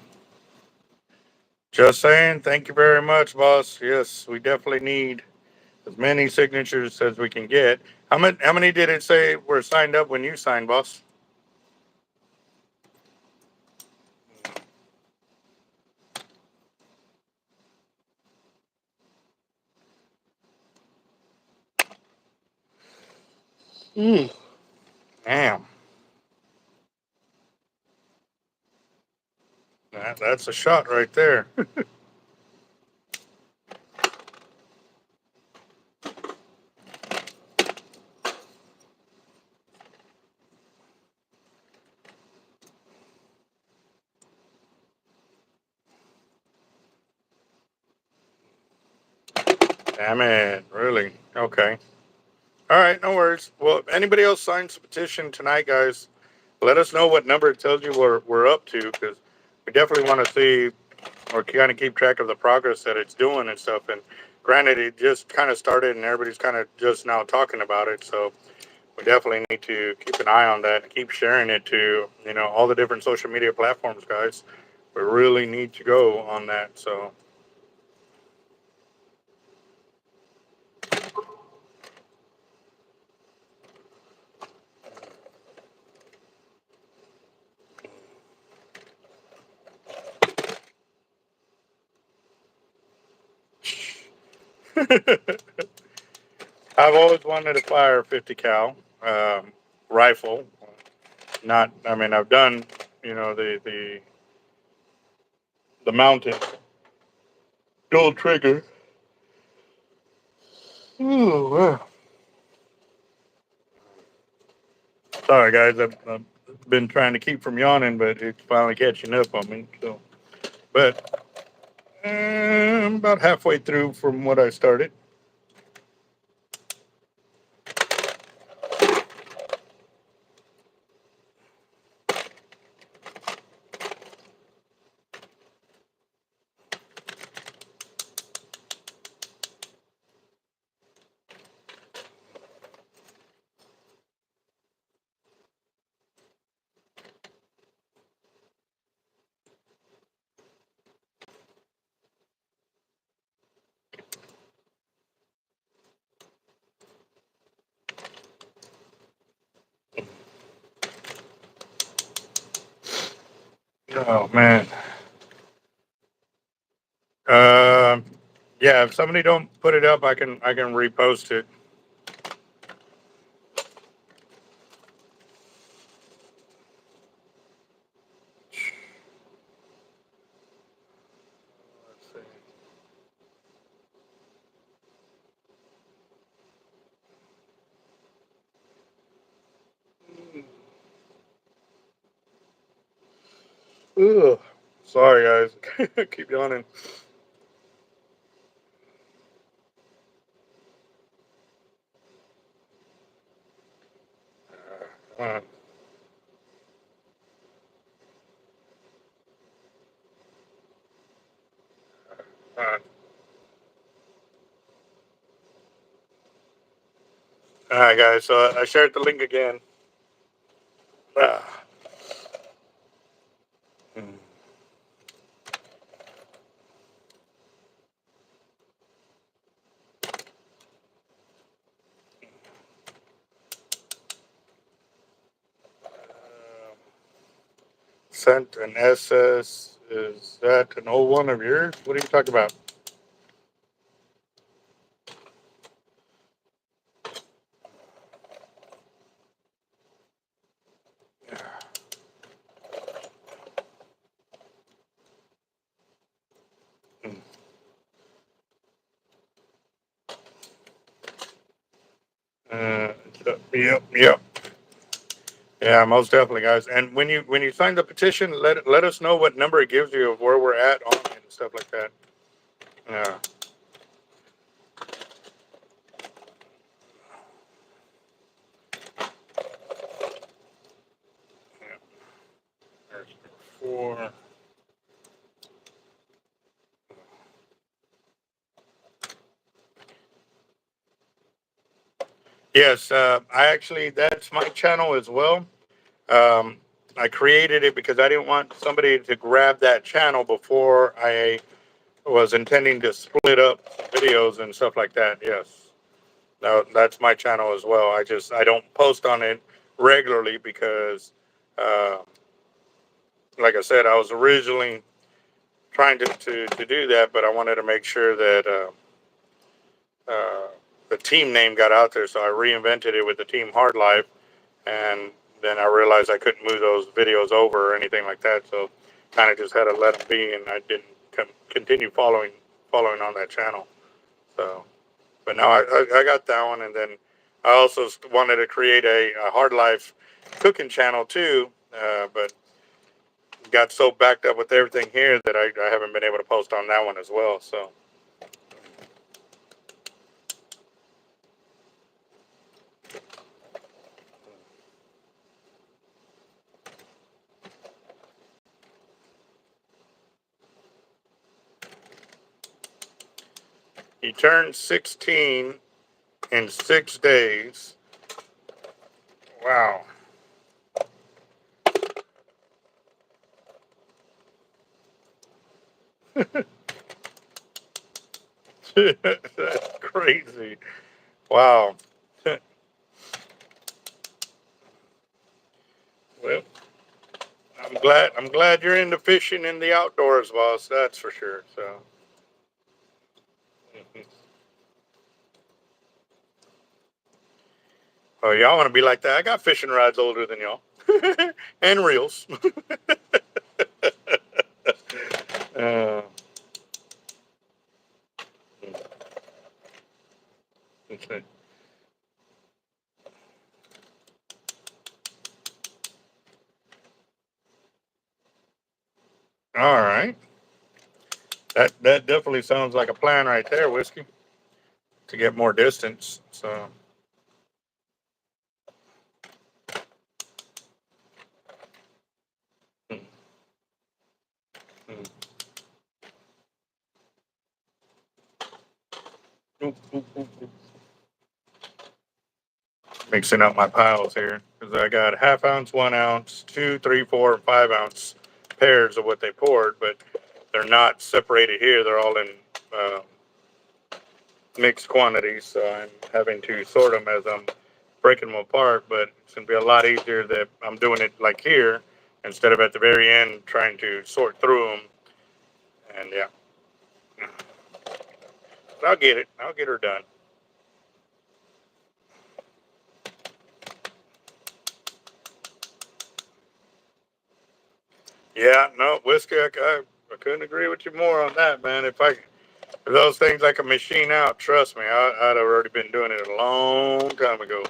Just saying. Thank you very much, boss. Yes, we definitely need as many signatures as we can get. How many did it say were signed up when you signed, boss? Mm. Damn. That's a shot right there. Damn it. Really? Okay. All right. No worries. Well, if anybody else signs the petition tonight, guys, let us know what number it tells you we're up to because we definitely want to see or kind of keep track of the progress that it's doing and stuff. And granted, it just kind of started and everybody's kind of just now talking about it. So we definitely need to keep an eye on that and keep sharing it to, all the different social media platforms, guys. We really need to go on that. So. I've always wanted to fire a 50 cal rifle. Not, I mean, I've done, the mounted dual trigger. Ooh, wow. Sorry, guys. I've been trying to keep from yawning, but it's finally catching up on me. So, but I'm about halfway through from what I started. Oh man. Uh, yeah. If somebody don't put it up, I can repost it. Let's see. Ugh. Sorry, guys. Keep yawning. Uh, uh, all right, guys. So I shared the link again. Uh, hmm. Sent an SS. Is that an old one of yours? What are you talking about? Hmm. Yep. Yeah, most definitely, guys. And when you sign the petition, let us know what number it gives you of where we're at on it and stuff like that. Yeah. Yeah. There's 4. Yes, I actually that's my channel as well. Um, I created it because I didn't want somebody to grab that channel before I was intending to split up videos and stuff like that. Yes. No, that's my channel as well. I don't post on it regularly because, uh, like I said, I was originally trying to do that, but I wanted to make sure that the team name got out there, so I reinvented it with the Team Hard Life, and then I realized I couldn't move those videos over or anything like that, so kind of just had to let them be, and I didn't continue following on that channel. So, but now I got that one, and then I also wanted to create a Hard Life cooking channel too, but got so backed up with everything here that I haven't been able to post on that one as well. So. He turned 16 in 6 days. Wow. That's crazy. Wow. Well, I'm glad you're into fishing in the outdoors, boss. That's for sure. So. Oh, y'all want to be like that? I got fishing rods older than y'all, and reels. uh, okay. All right. That definitely sounds like a plan right there, Whiskey, to get more distance. So. Mm, mm. Oop, oop, oop, oop. Mixing up my piles here because I got half ounce, 1 ounce, 2, 3, 4, and 5 ounce pairs of what they poured, but they're not separated here. They're all in uh, mixed quantities, so I'm having to sort them as I'm breaking them apart. But it's gonna be a lot easier that I'm doing it like here instead of at the very end trying to sort through them. And yeah, I'll get it. I'll get her done. Yeah, no, Whiskey, I couldn't agree with you more on that, man. If those things I can machine out, trust me, I'd have already been doing it a long time ago.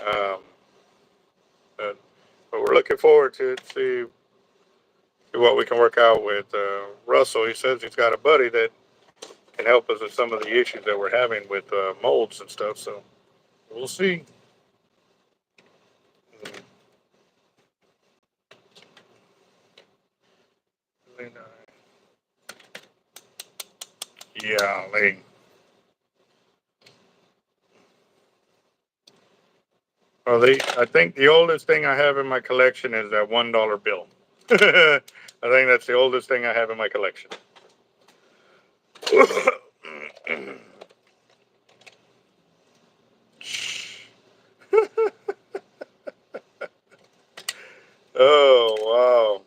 Um, but, but we're looking forward to it, see what we can work out with Russell. He says he's got a buddy that can help us with some of the issues that we're having with molds and stuff. So we'll see. Yeah, I think the oldest thing I have in my collection is that $1 bill. I think that's the oldest thing I have in my collection. Oh wow!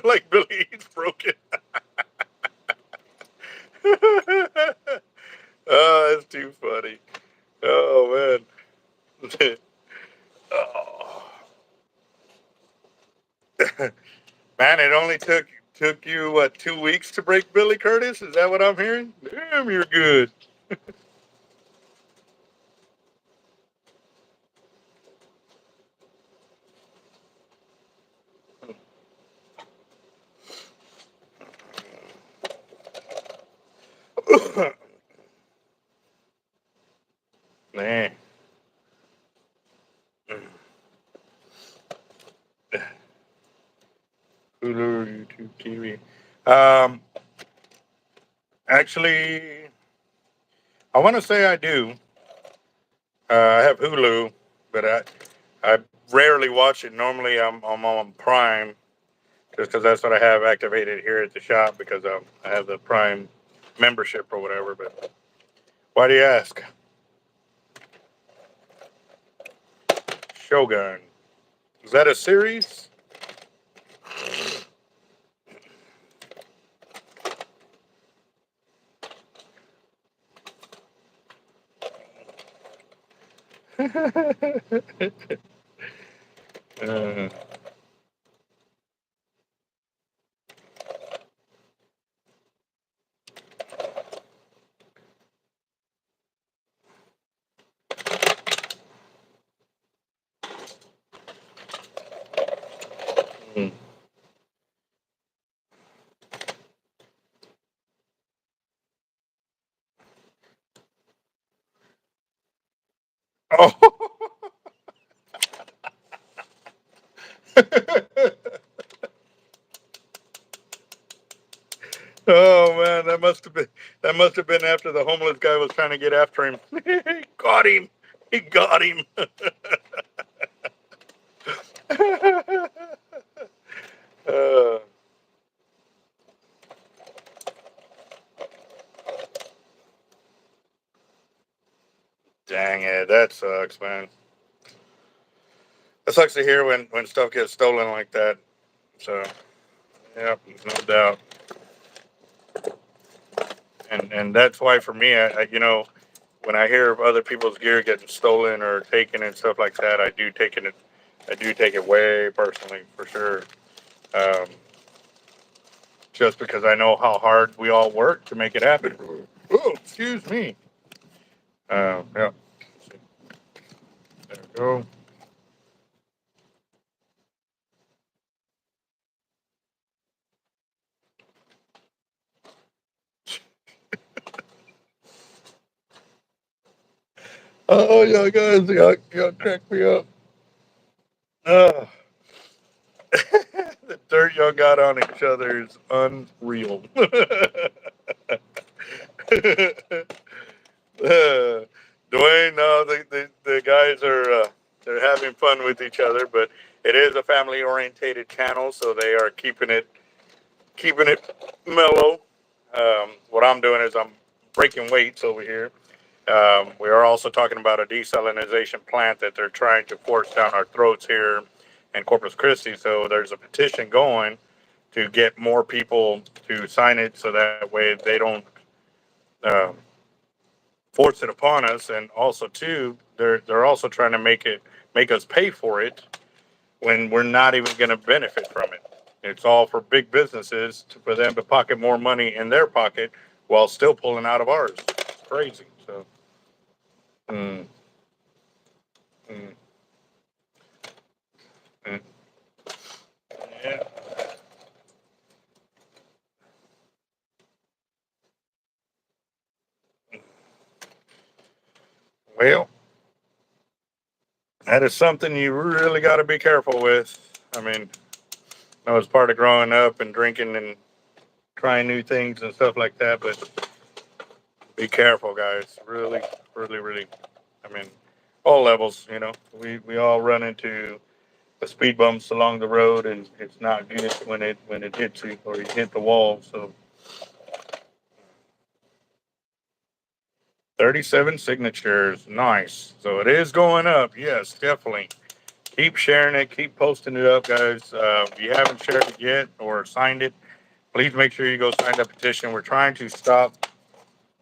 Like Billy, he's broken. Oh, that's too funny. Oh man. Oh. Man, it only took you what 2 weeks to break Billy Curtis? Is that what I'm hearing? Damn, you're good. Man. Hulu, YouTube TV. Um, actually, I want to say I do. I have Hulu, but I rarely watch it. Normally, I'm on Prime just because that's what I have activated here at the shop because I have the Prime membership or whatever. But why do you ask? Shogun. Is that a series? uh, hmm. Oh. Oh man, that must have been after the homeless guy was trying to get after him. He got him. He got him. uh, Dang it, that sucks, man. It sucks to hear when stuff gets stolen like that. So, yeah, no doubt. And that's why for me, when I hear of other people's gear getting stolen or taken and stuff like that, I do take it way personally for sure. Um, just because I know how hard we all work to make it happen. Oh, excuse me. Yeah, there we go. Oh, y'all guys, y'all crack me up. Uh, the dirt y'all got on each other is unreal. Dwayne, no, the guys are they're having fun with each other, but it is a family orientated channel, so they are keeping it mellow. What I'm doing is I'm breaking weights over here. We are also talking about a desalination plant that they're trying to force down our throats here in Corpus Christi. So there's a petition going to get more people to sign it, so that way they don't um, force it upon us. And also, too, they're also trying to make us pay for it when we're not even going to benefit from it. It's all for big businesses for them to pocket more money in their pocket while still pulling out of ours. It's crazy. So, mm, mm, mm. Yeah. Well, that is something you really got to be careful with. I mean, I was part of growing up and drinking and trying new things and stuff like that, but be careful, guys. Really, really, really. I mean, all levels. We all run into the speed bumps along the road, and it's not good when it hits you or you hit the wall. So 37 signatures, nice. So it is going up. Yes, definitely. Keep sharing it. Keep posting it up, guys. If you haven't shared it yet or signed it, please make sure you go sign the petition. We're trying to stop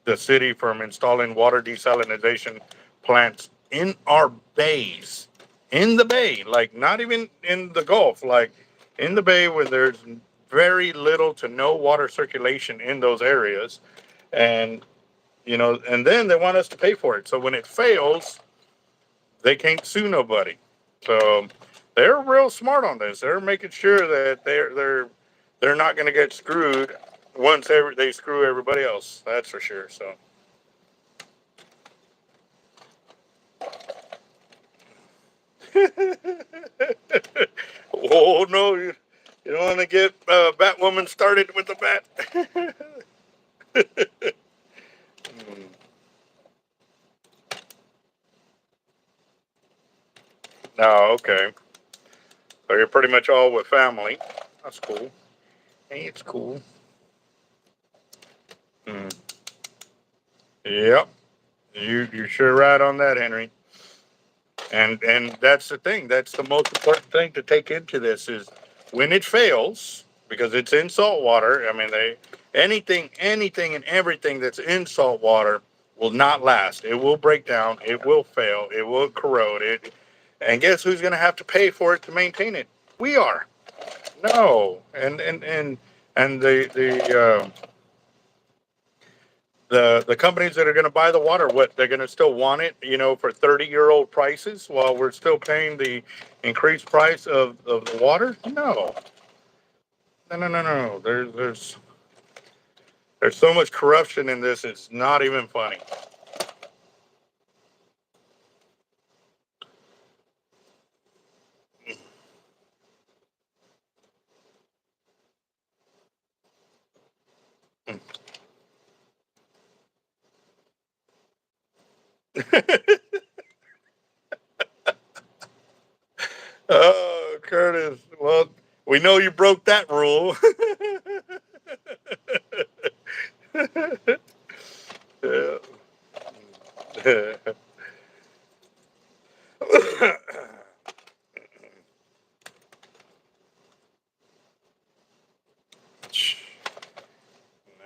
the city from installing water desalination plants in our bays, in the bay, like not even in the Gulf, like in the bay where there's very little to no water circulation in those areas. And, and then they want us to pay for it. So when it fails, they can't sue nobody. So they're real smart on this. They're making sure that they're not going to get screwed once they screw everybody else. That's for sure. So oh no, you don't want to get Batwoman started with the bat. No, okay. So you're pretty much all with family. That's cool. Hey, it's cool. Mm. Yep. You're sure right on that, Henry. And that's the thing. That's the most important thing to take into this is when it fails, because it's in salt water. I mean, anything and everything that's in salt water will not last. It will break down. It will fail. It will corrode it. And guess who's going to have to pay for it to maintain it? We are. No. And the companies that are going to buy the water, what they're going to still want it, for 30-year-old prices while we're still paying the increased price of the water? No, no, no, no, no. There's so much corruption in this. It's not even funny. Oh, Curtis. Well, we know you broke that rule. Yeah.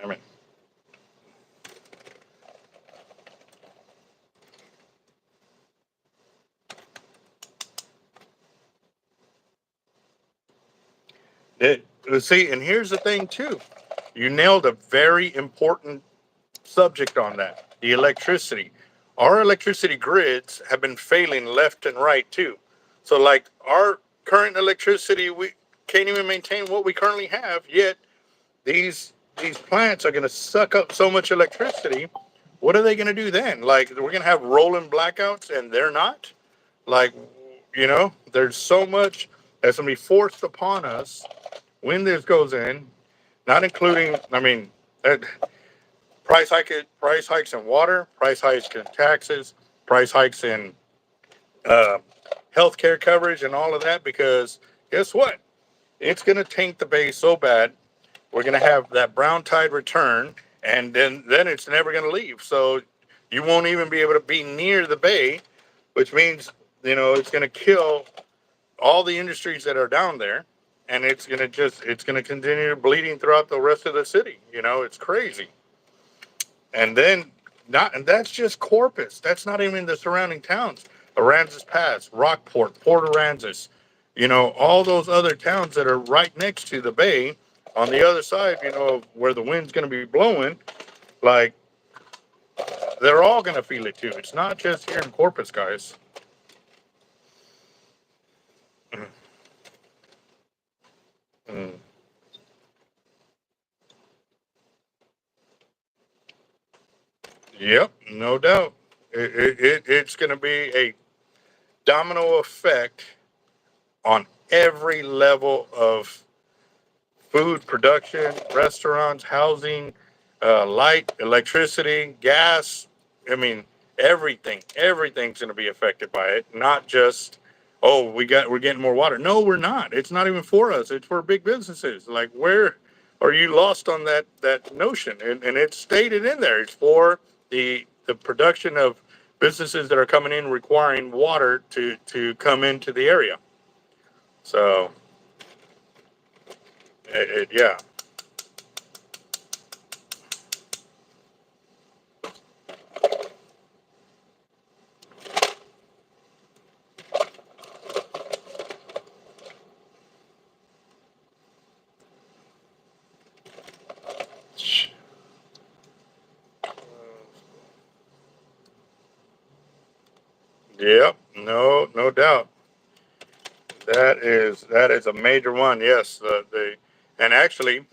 I mean, see, and here's the thing too. You nailed a very important subject on that. The electricity. Our electricity grids have been failing left and right too. So like our current electricity, we can't even maintain what we currently have, yet these plants are going to suck up so much electricity. What are they going to do then? Like we're going to have rolling blackouts and they're not? Like, there's so much that's going to be forced upon us when this goes in, not including, I mean, price hikes in water, price hikes in taxes, price hikes in uh, healthcare coverage and all of that. Because guess what? It's going to tank the base so bad. We're going to have that brown tide return, and then it's never going to leave. So you won't even be able to be near the bay, which means it's going to kill all the industries that are down there, and it's going to continue bleeding throughout the rest of the city. It's crazy. And then not and that's just Corpus. That's not even the surrounding towns. Aransas Pass, Rockport, Port Aransas, all those other towns that are right next to the bay on the other side, where the wind's going to be blowing, like they're all going to feel it too. It's not just here in Corpus, guys. Mm. Yep, no doubt. It's going to be a domino effect on every level of food production, restaurants, housing, light, electricity, gas. I mean, everything's going to be affected by it. Not just, oh, we're getting more water. No, we're not. It's not even for us. It's for big businesses. Like, where are you lost on that notion? And it's stated in there. It's for the production of businesses that are coming in requiring water to come into the area. So, yeah. Yep, no doubt. That is a major one. Yes, and actually,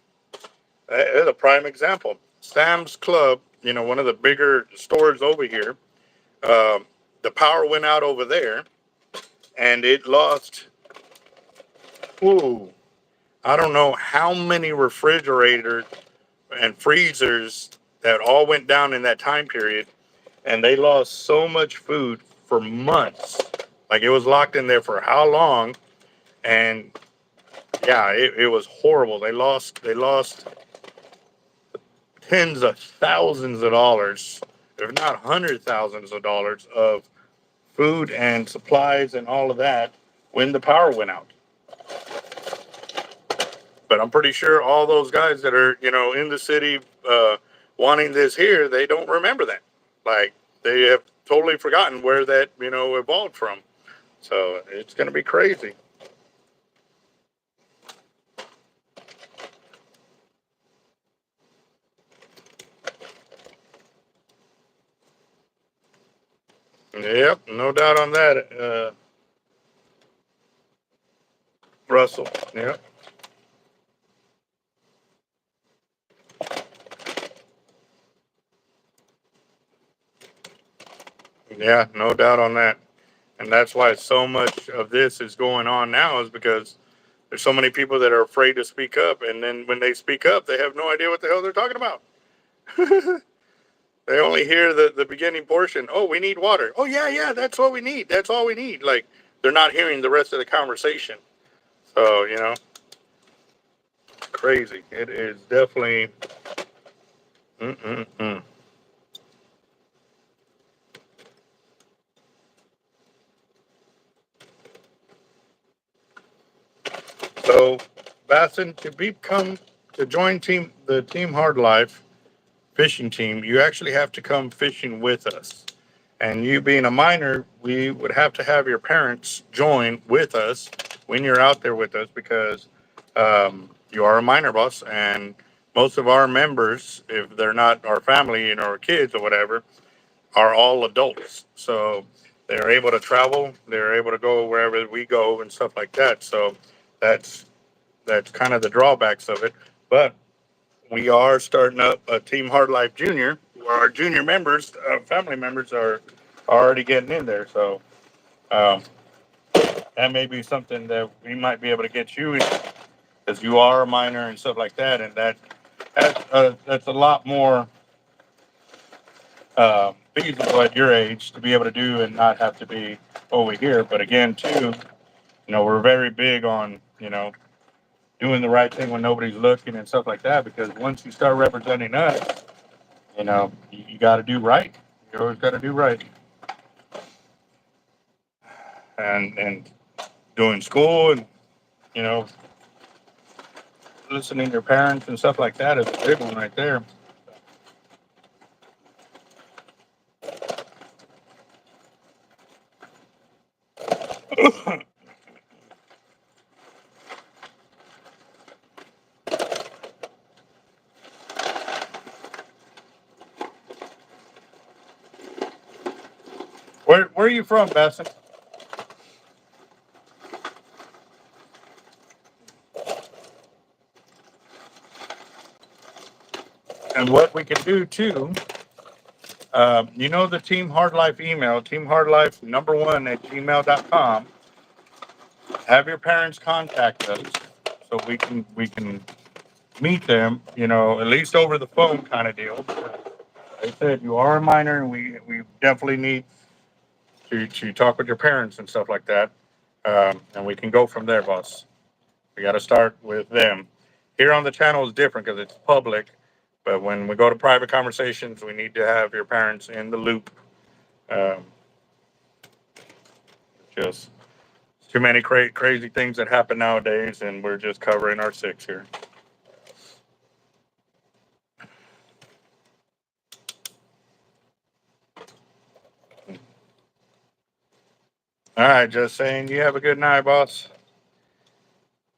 a prime example. Sam's Club, one of the bigger stores over here. Um, the power went out over there, and it lost. Ooh, I don't know how many refrigerators and freezers that all went down in that time period, and they lost so much food for months. Like it was locked in there for how long? And yeah, it was horrible. They lost tens of thousands of dollars, if not hundred thousands of dollars of food and supplies and all of that when the power went out. But I'm pretty sure all those guys that are in the city wanting this here, they don't remember that. Like they have totally forgotten where that evolved from. So it's going to be crazy. Yep, no doubt on that, Russell. Yep. Yeah, no doubt on that. And that's why so much of this is going on now is because there's so many people that are afraid to speak up. And then when they speak up, they have no idea what the hell they're talking about. They only hear the beginning portion. Oh, we need water. Oh, yeah, that's what we need. That's all we need. Like, they're not hearing the rest of the conversation. So, crazy. It is definitely. Mm-mm-mm. So, Basson, to join the Team Hard Life fishing team, you actually have to come fishing with us. And you being a minor, we would have to have your parents join with us when you're out there with us because you are a minor, boss. And most of our members, if they're not our family and our kids or whatever, are all adults. So they're able to travel, they're able to go wherever we go and stuff like that. So that's that's kind of the drawbacks of it. But we are starting up a Team Hard Life Junior, where our junior members, family members, are already getting in there. So um, that may be something that we might be able to get you in, because you are a minor and stuff like that, and that's a lot more feasible at your age to be able to do and not have to be over here. But again, too, we're very big on doing the right thing when nobody's looking and stuff like that. Because once you start representing us, you got to do right. You always got to do right. And doing school and you know listening to your parents and stuff like that is a big one right there. Where are you from, Basson? And what we can do too, the Team Hard Life email, Team Hard Life #1 at gmail.com. Have your parents contact us so we can meet them, at least over the phone kind of deal. Like I said, you are a minor, and we definitely need to talk with your parents and stuff like that. And we can go from there, boss. We got to start with them. Here on the channel is different because it's public, but when we go to private conversations, we need to have your parents in the loop. Um, just too many crazy things that happen nowadays, and we're just covering our six here. All right, just saying, you have a good night, boss.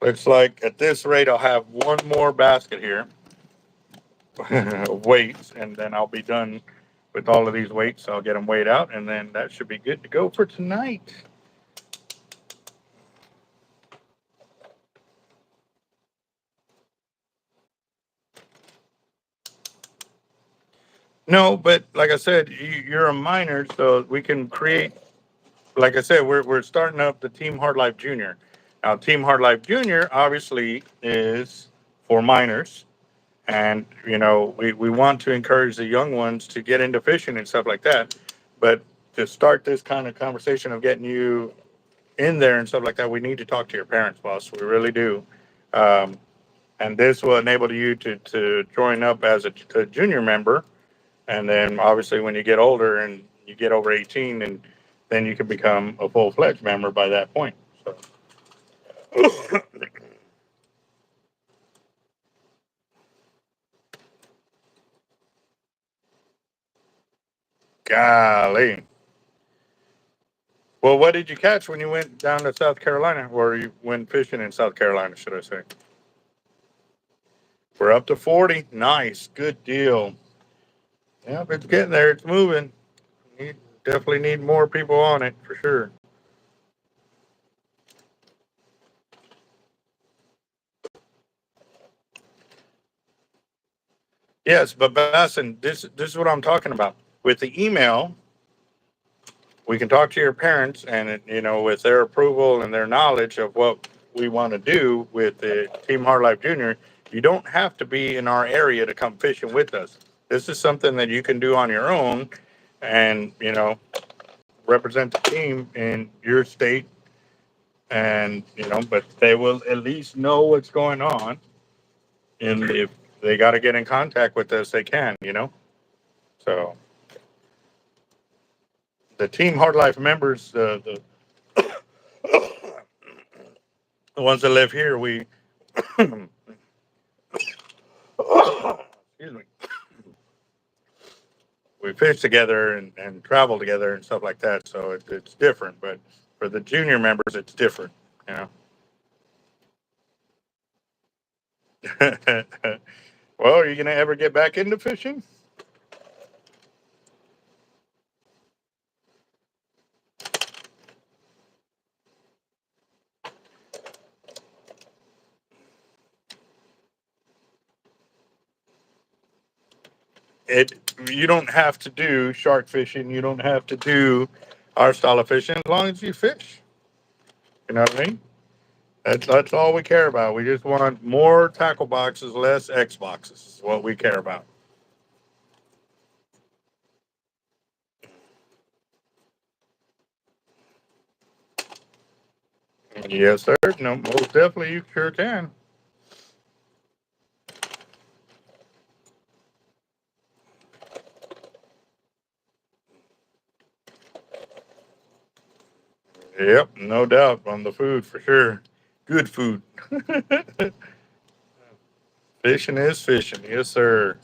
Looks like at this rate, I'll have one more basket here of weights, and then I'll be done with all of these weights. I'll get them weighed out, and then that should be good to go for tonight. No, but like I said, you're a minor, so we can create. Like I said, we're starting up the Team Hard Life Junior. Now, Team Hard Life Junior obviously is for minors, and we want to encourage the young ones to get into fishing and stuff like that. But to start this kind of conversation of getting you in there and stuff like that, we need to talk to your parents, boss. We really do. Um, and this will enable you to join up as a junior member, and then obviously when you get older and you get over 18, and then you can become a full-fledged member by that point. So golly. Well, what did you catch when you went down to South Carolina, or you went fishing in South Carolina, should I say? We're up to 40. Nice. Good deal. Yeah, it's getting there. It's moving. Definitely need more people on it for sure. Yes, but Basson, this is what I'm talking about. With the email, we can talk to your parents, and with their approval and their knowledge of what we want to do with the Team Hard Life Junior, you don't have to be in our area to come fishing with us. This is something that you can do on your own, and represent the team in your state, and but they will at least know what's going on, and if they got to get in contact with us, they can. So the Team Hard Life members, the ones that live here, we excuse me, we fish together and travel together and stuff like that. So it's different, but for the junior members, it's different. You know. Well, are you gonna ever get back into fishing? It You don't have to do shark fishing. You don't have to do our style of fishing as long as you fish. You know what I mean? That's all we care about. We just want more tackle boxes, less X boxes. Is what we care about. Yes, sir. No, most definitely, you sure can. Yep, no doubt on the food for sure. Good food. Fishing is fishing. Yes, sir.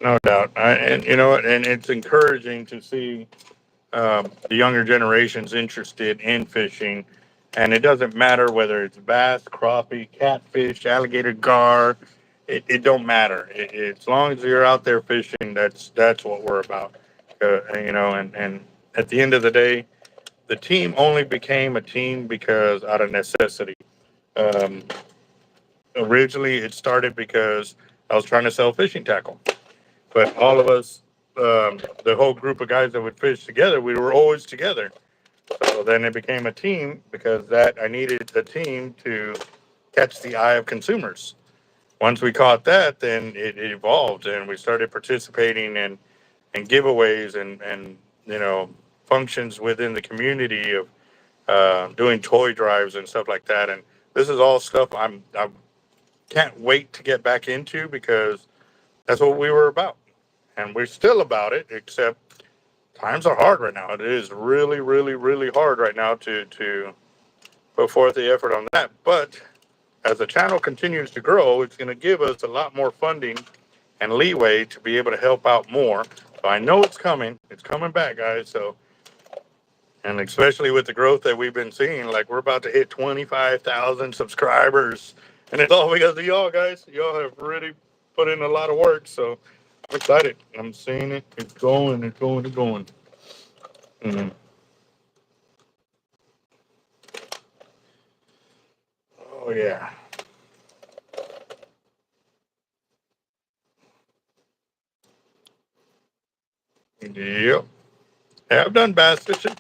No doubt. And you know what? And it's encouraging to see the younger generations interested in fishing. And it doesn't matter whether it's bass, crappie, catfish, alligator gar. It don't matter. As long as you're out there fishing, that's what we're about. And at the end of the day, the team only became a team because out of necessity. Um, Originally, it started because I was trying to sell fishing tackle, but all of us, the whole group of guys that would fish together, we were always together. So then it became a team because that I needed the team to catch the eye of consumers. Once we caught that, then it evolved and we started participating in giveaways and functions within the community of doing toy drives and stuff like that. And this is all stuff I can't wait to get back into because that's what we were about, and we're still about it. Except times are hard right now. It is really, really, really hard right now to put forth the effort on that. But as the channel continues to grow, it's going to give us a lot more funding and leeway to be able to help out more. So I know it's coming. It's coming back, guys. So, and especially with the growth that we've been seeing, like we're about to hit 25,000 subscribers. And it's all because of y'all, guys. Y'all have really put in a lot of work. So I'm excited. I'm seeing it. It's going, it's going, it's going. Mm. Oh, yeah. Yep. Yeah, I've done bass fishing.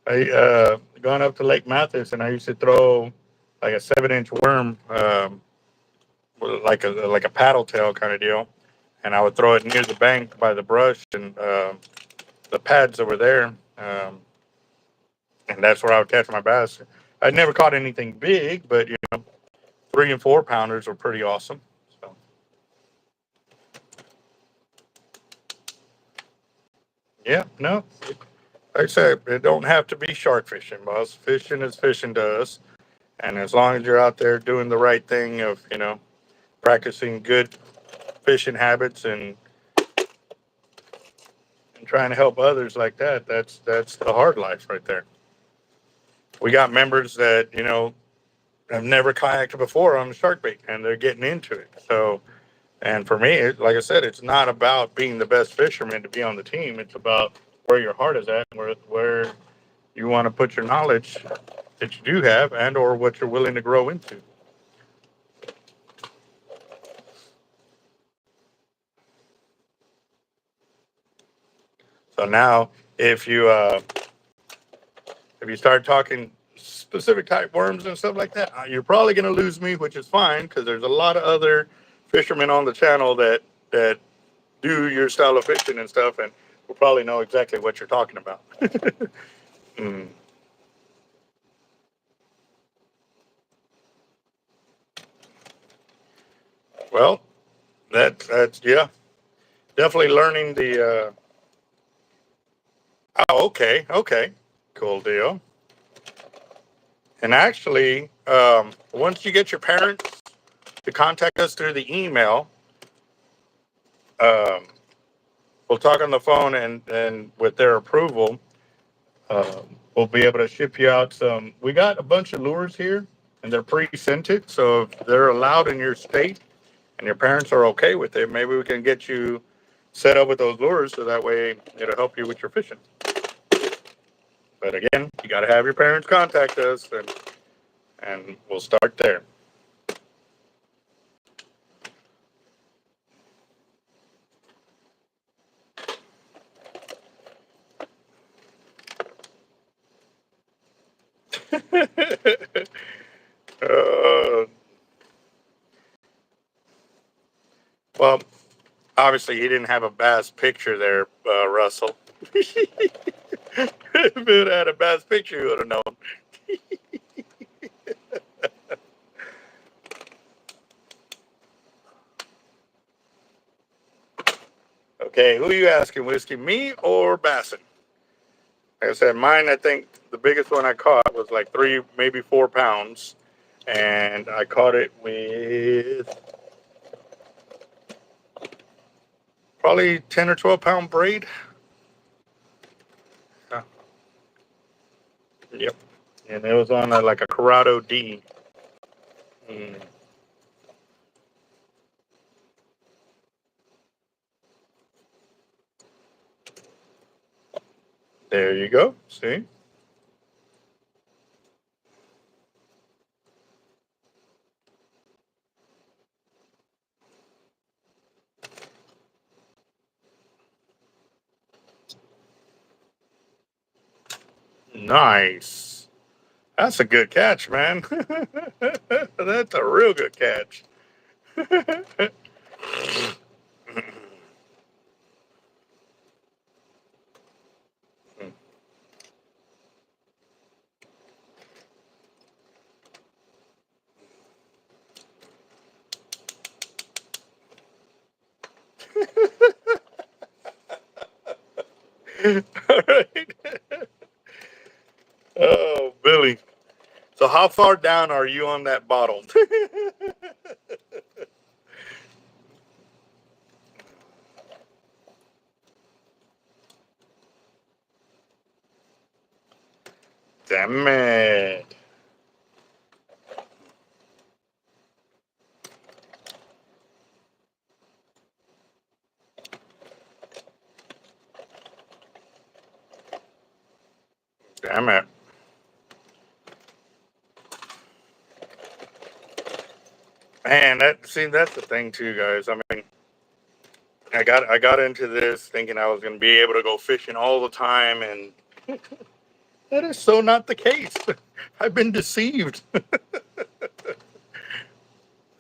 I gone up to Lake Mathis and I used to throw like a 7-inch worm, like a paddle tail kind of deal, and I would throw it near the bank by the brush and the pads that were there, and that's where I would catch my bass. I never caught anything big, but 3 and 4 pounders were pretty awesome. So yeah, no, like I said, it don't have to be shark fishing, boss. Fishing is fishing to us, and as long as you're out there doing the right thing of practicing good fishing habits and trying to help others like that, that's the hard life right there. We got members that have never kayaked before on the shark bait, and they're getting into it. So, and for me, like I said, it's not about being the best fisherman to be on the team. It's about where your heart is at, where you want to put your knowledge that you do have and or what you're willing to grow into. So now, if you start talking specific type worms and stuff like that, you're probably going to lose me, which is fine because there's a lot of other fishermen on the channel that do your style of fishing and stuff, and will probably know exactly what you're talking about. Mm. Well, that's yeah, definitely learning the. Oh, okay, cool deal. And actually, once you get your parents to contact us through the email, um, we'll talk on the phone, and with their approval, we'll be able to ship you out some. We got a bunch of lures here, and they're pre-scented, so if they're allowed in your state and your parents are okay with it, maybe we can get you set up with those lures so that way it'll help you with your fishing. But again, you got to have your parents contact us, and we'll start there. uh, well, obviously, he didn't have a bass picture there, Russell. If it had a bass picture, you would have known. Okay, who are you asking, Whiskey? Me or Bassin? Like I said, mine, I think the biggest one I caught was like 3, maybe 4 pounds. And I caught it with probably 10 or 12 pound braid. Yep. And it was on like a Corrado D. Mm. There you go. See? Nice. That's a good catch, man. That's a real good catch. All right. Oh, Billy. So how far down are you on that bottle? Damn it. Damn it. Man, that's the thing too, guys. I mean, I got into this thinking I was gonna be able to go fishing all the time, and that is so not the case. I've been deceived.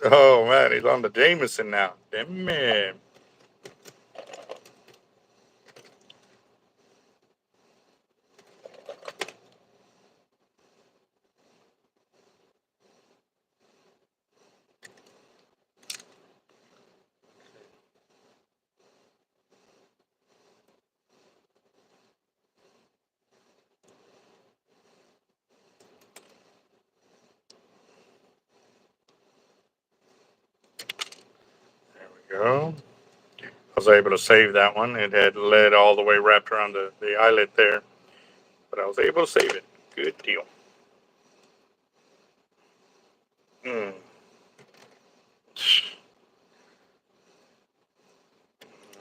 Oh man, he's on the Jameson now. Damn it. There we go. I was able to save that one. It had lead all the way wrapped around the eyelet there, but I was able to save it. Good deal. Mm.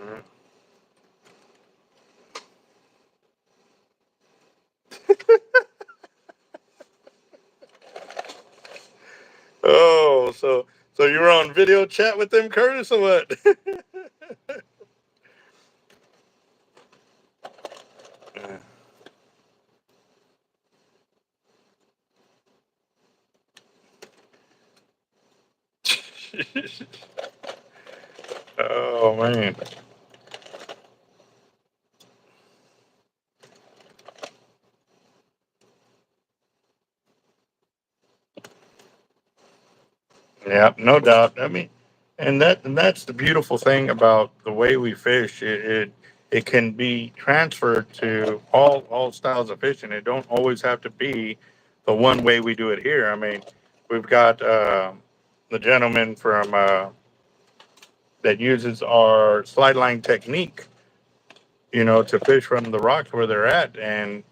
Mm. So you were on video chat with them, Curtis, or what? Oh man. Yeah, no doubt. I mean, and that's the beautiful thing about the way we fish. It can be transferred to all styles of fishing. It don't always have to be the one way we do it here. I mean, we've got the gentleman from that uses our slide line technique, to fish from the rocks where they're at, and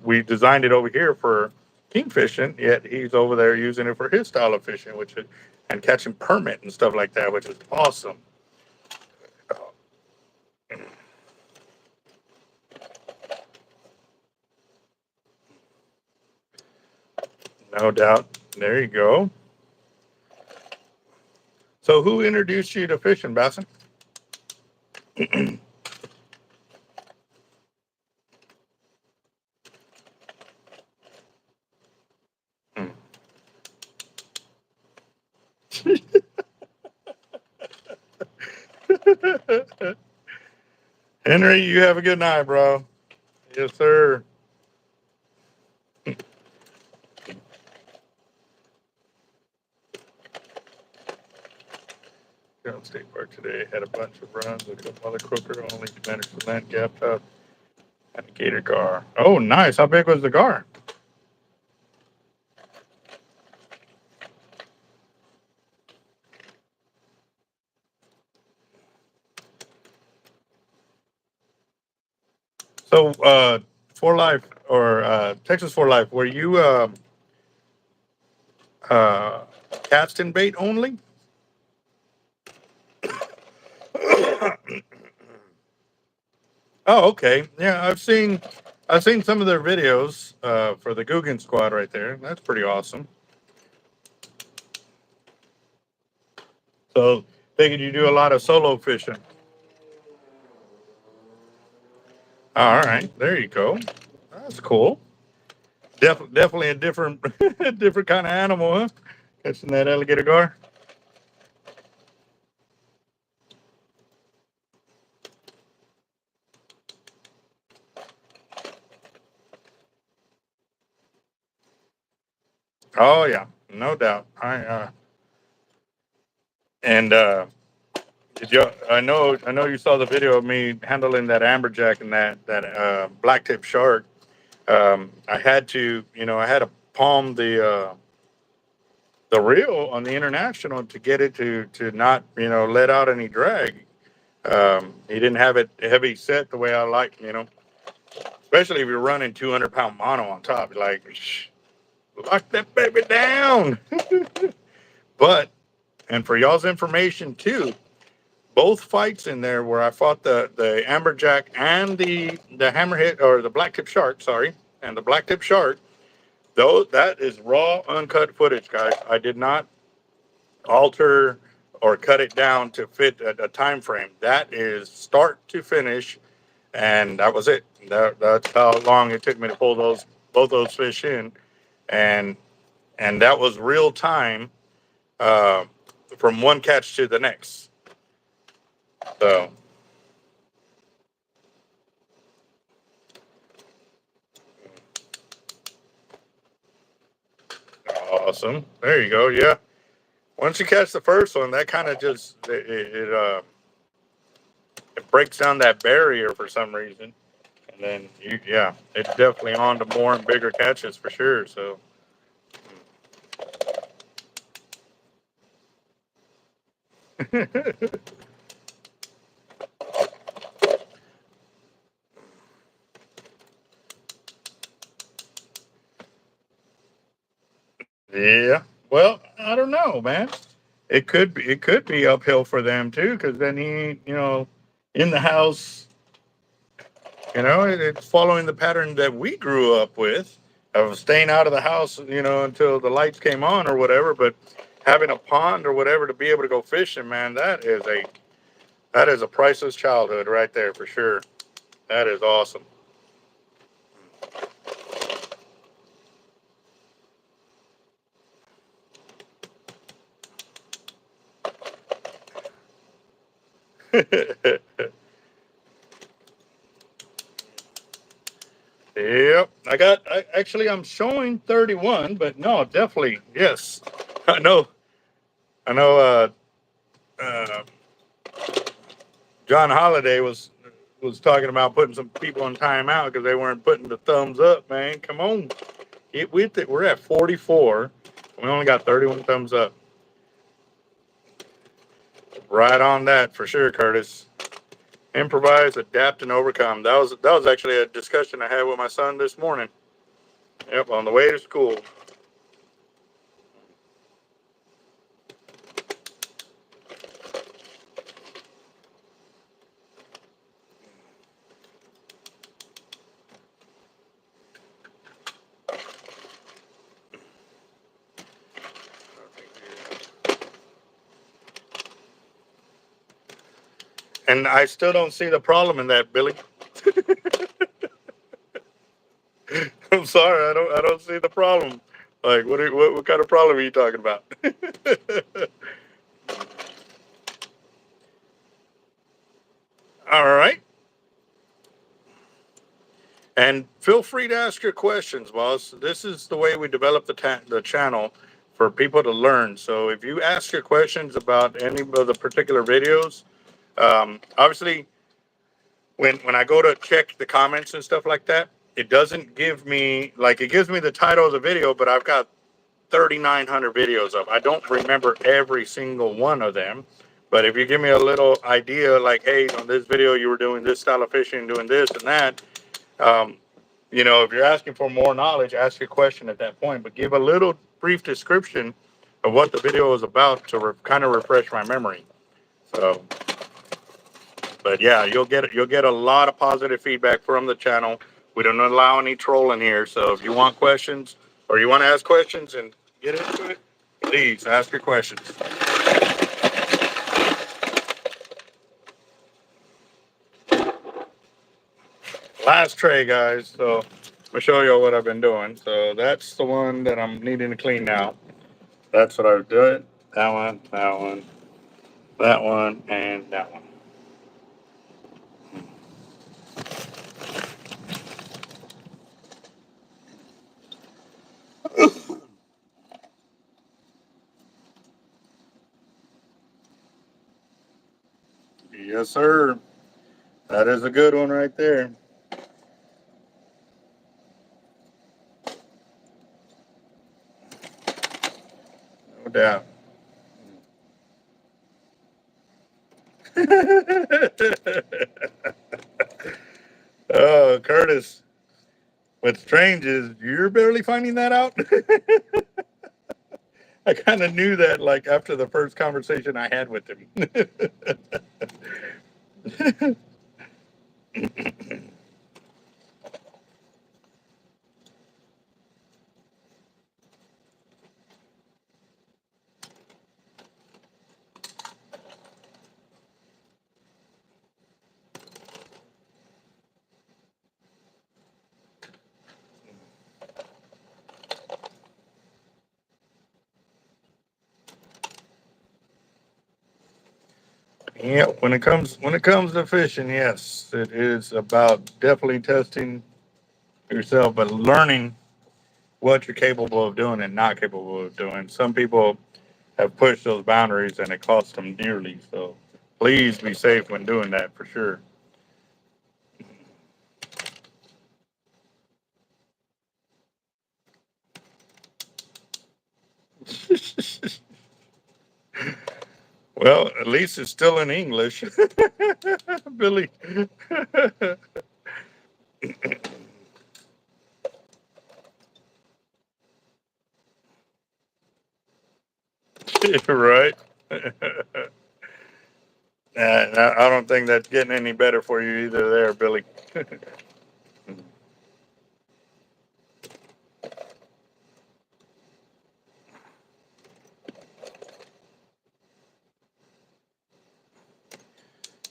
we designed it over here for king fishing, yet he's over there using it for his style of fishing, which is and catching permit and stuff like that, which is awesome. No doubt. There you go. So, who introduced you to fishing, Basson? Henry, you have a good night, bro. Yes, sir. Down State Park today had a bunch of runs. A couple other crooker only managed to land gapped up and a gator gar. Oh, nice. How big was the gar? So, for life or Texas for life, were you casting bait only? Oh, okay. Yeah, I've seen some of their videos for the Guggen squad right there. That's pretty awesome. So, figured you do a lot of solo fishing. All right, there you go. That's cool. Definitely a different different kind of animal, huh? Catching that alligator gar. Oh yeah, no doubt. And did you? I know you saw the video of me handling that amberjack and that black tip shark. I had to palm the reel on the international to get it to not let out any drag. He didn't have it heavy set the way I like, especially if you're running 200-pound mono on top. Like, lock that baby down. But and for y'all's information too, both fights in there where I fought the amberjack and the hammerhead or the black tip shark, sorry, and the black tip shark. Though that is raw, uncut footage, guys. I did not alter or cut it down to fit a time frame. That is start to finish, and that was it. That's how long it took me to pull both those fish in, and that was real time uh, from one catch to the next. So awesome. There you go. Yeah. Once you catch the first one, that kind of just it breaks down that barrier for some reason, and then it's definitely on to more and bigger catches for sure. So yeah, well, I don't know, man. It could be uphill for them too, because then in the house, it's following the pattern that we grew up with of staying out of the house, until the lights came on or whatever. But having a pond or whatever to be able to go fishing, man, that is a priceless childhood right there for sure. That is awesome. Yep, actually, I'm showing 31, but no, definitely, yes. I know, I know, uh, John Holiday was talking about putting some people on timeout because they weren't putting the thumbs up, man. Come on. Get with it. We're at 44. We only got 31 thumbs up. Right on that for sure, Curtis. Improvise, adapt, and overcome. That was actually a discussion I had with my son this morning. Yep, on the way to school. And I still don't see the problem in that, Billy. I'm sorry, I don't see the problem. Like, what kind of problem are you talking about? All right. And feel free to ask your questions, boss. This is the way we develop the channel for people to learn. So if you ask your questions about any of the particular videos, obviously when I go to check the comments and stuff like that, it doesn't give me like it gives me the title of the video, but I've got 3,900 videos up. I don't remember every single one of them, but if you give me a little idea, like, hey, on this video you were doing this style of fishing, doing this and that, um, if you're asking for more knowledge, ask a question at that point, but give a little brief description of what the video is about to kind of refresh my memory. So, but yeah, you'll get a lot of positive feedback from the channel. We don't allow any trolling here, so if you want questions or you want to ask questions and get into it, please ask your questions. Last tray, guys. So I'm gonna show you what I've been doing. So that's the one that I'm needing to clean now. That's what I've done. That one, that one, that one, and that one. Yes, sir. That is a good one right there. No doubt. Oh, Curtis. What's strange is you're barely finding that out. I kind of knew that like after the first conversation I had with him. Yeah, when it comes to fishing, yes, it is about definitely testing yourself, but learning what you're capable of doing and not capable of doing. Some people have pushed those boundaries and it costs them dearly. So please be safe when doing that for sure. Well, at least it's still in English, Billy. Right. I don't think that's getting any better for you either, there, Billy.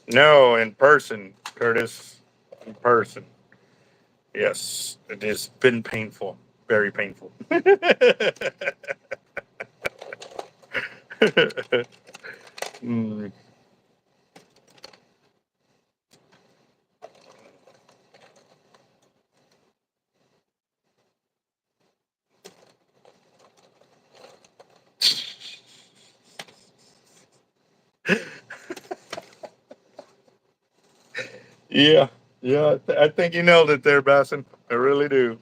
No, in person, Curtis. In person. Yes, it has been painful. Very painful. Mm, yeah, yeah. I think you nailed it there, Basson. I really do.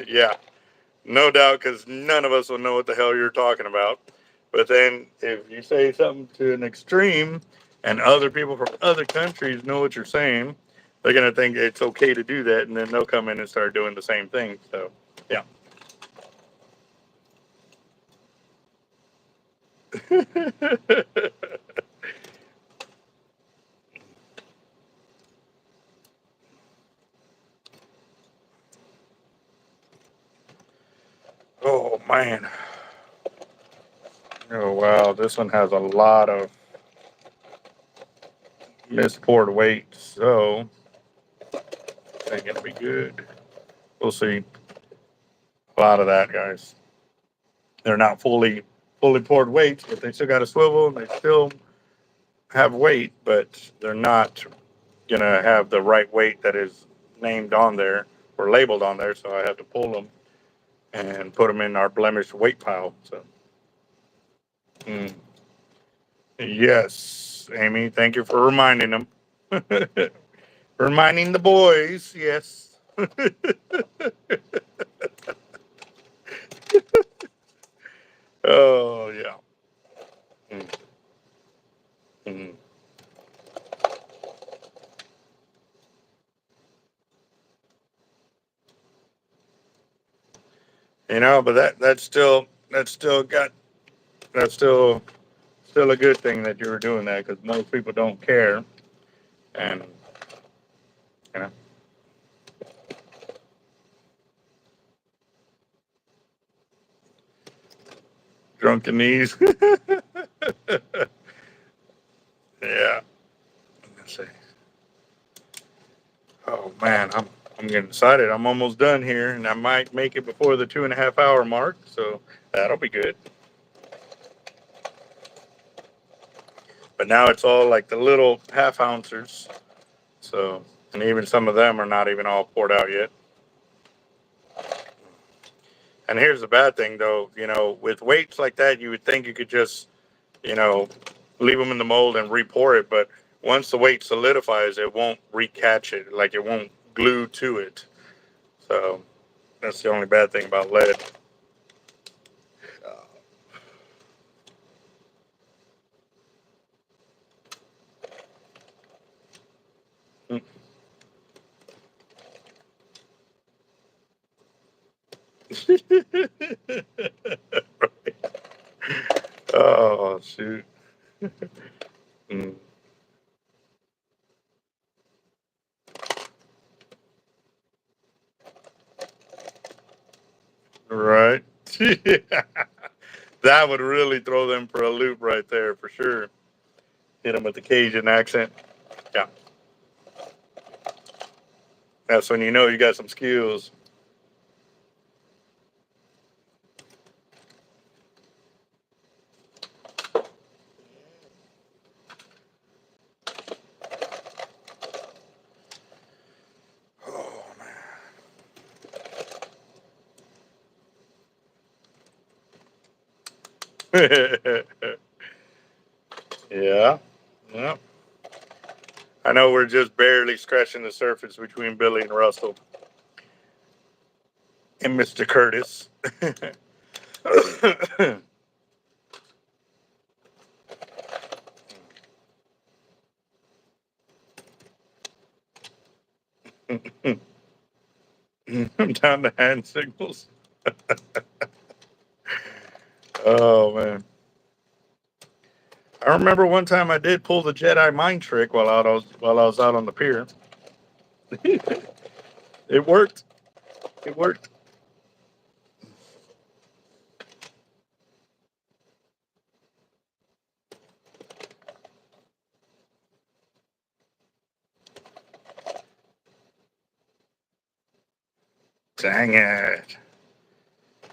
Yeah, no doubt, because none of us will know what the hell you're talking about. But then if you say something to an extreme and other people from other countries know what you're saying, they're going to think it's okay to do that. And then they'll come in and start doing the same thing. So, yeah. Oh, man. Oh, wow. This one has a lot of mispoured weight. So, I think it'll be good. We'll see. A lot of that, guys. They're not fully poured weights, but they still got a swivel and they still have weight, but they're not gonna have the right weight that is named on there or labeled on there. So I have to pull them and put them in our blemished weight pile. So, mm, yes, Amy, thank you for reminding them. Reminding the boys, yes. Oh yeah. Mm, mm. But that's still a good thing that you were doing that because most people don't care, and you know, drunken knees. Yeah. Let's see. Oh man, I'm getting excited. I'm almost done here, and I might make it before the 2.5 hour mark. So that'll be good. But now it's all like the little half ouncers. So, and even some of them are not even all poured out yet. And here's the bad thing, though. With weights like that, you would think you could just, you know, leave them in the mold and re-pour it. But once the weight solidifies, it won't recatch it. Like it won't glue to it. So that's the only bad thing about lead. Oh shoot. Mm. Right. That would really throw them for a loop right there for sure. Hit them with the Cajun accent. Yeah. That's when you know you got some skills. Oh man. Yeah. Yeah. I know we're just barely scratching the surface between Billy and Russell and Mr. Curtis. I'm down to hand signals. Oh man. I remember one time I did pull the Jedi mind trick while I was out on the pier. It worked. It worked. Dang it.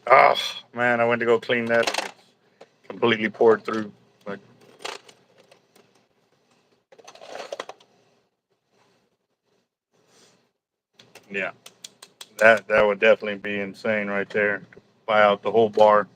Oh, man, I went to go clean that. And it's completely poured through. Like, yeah, that would definitely be insane right there. Buy out the whole bar.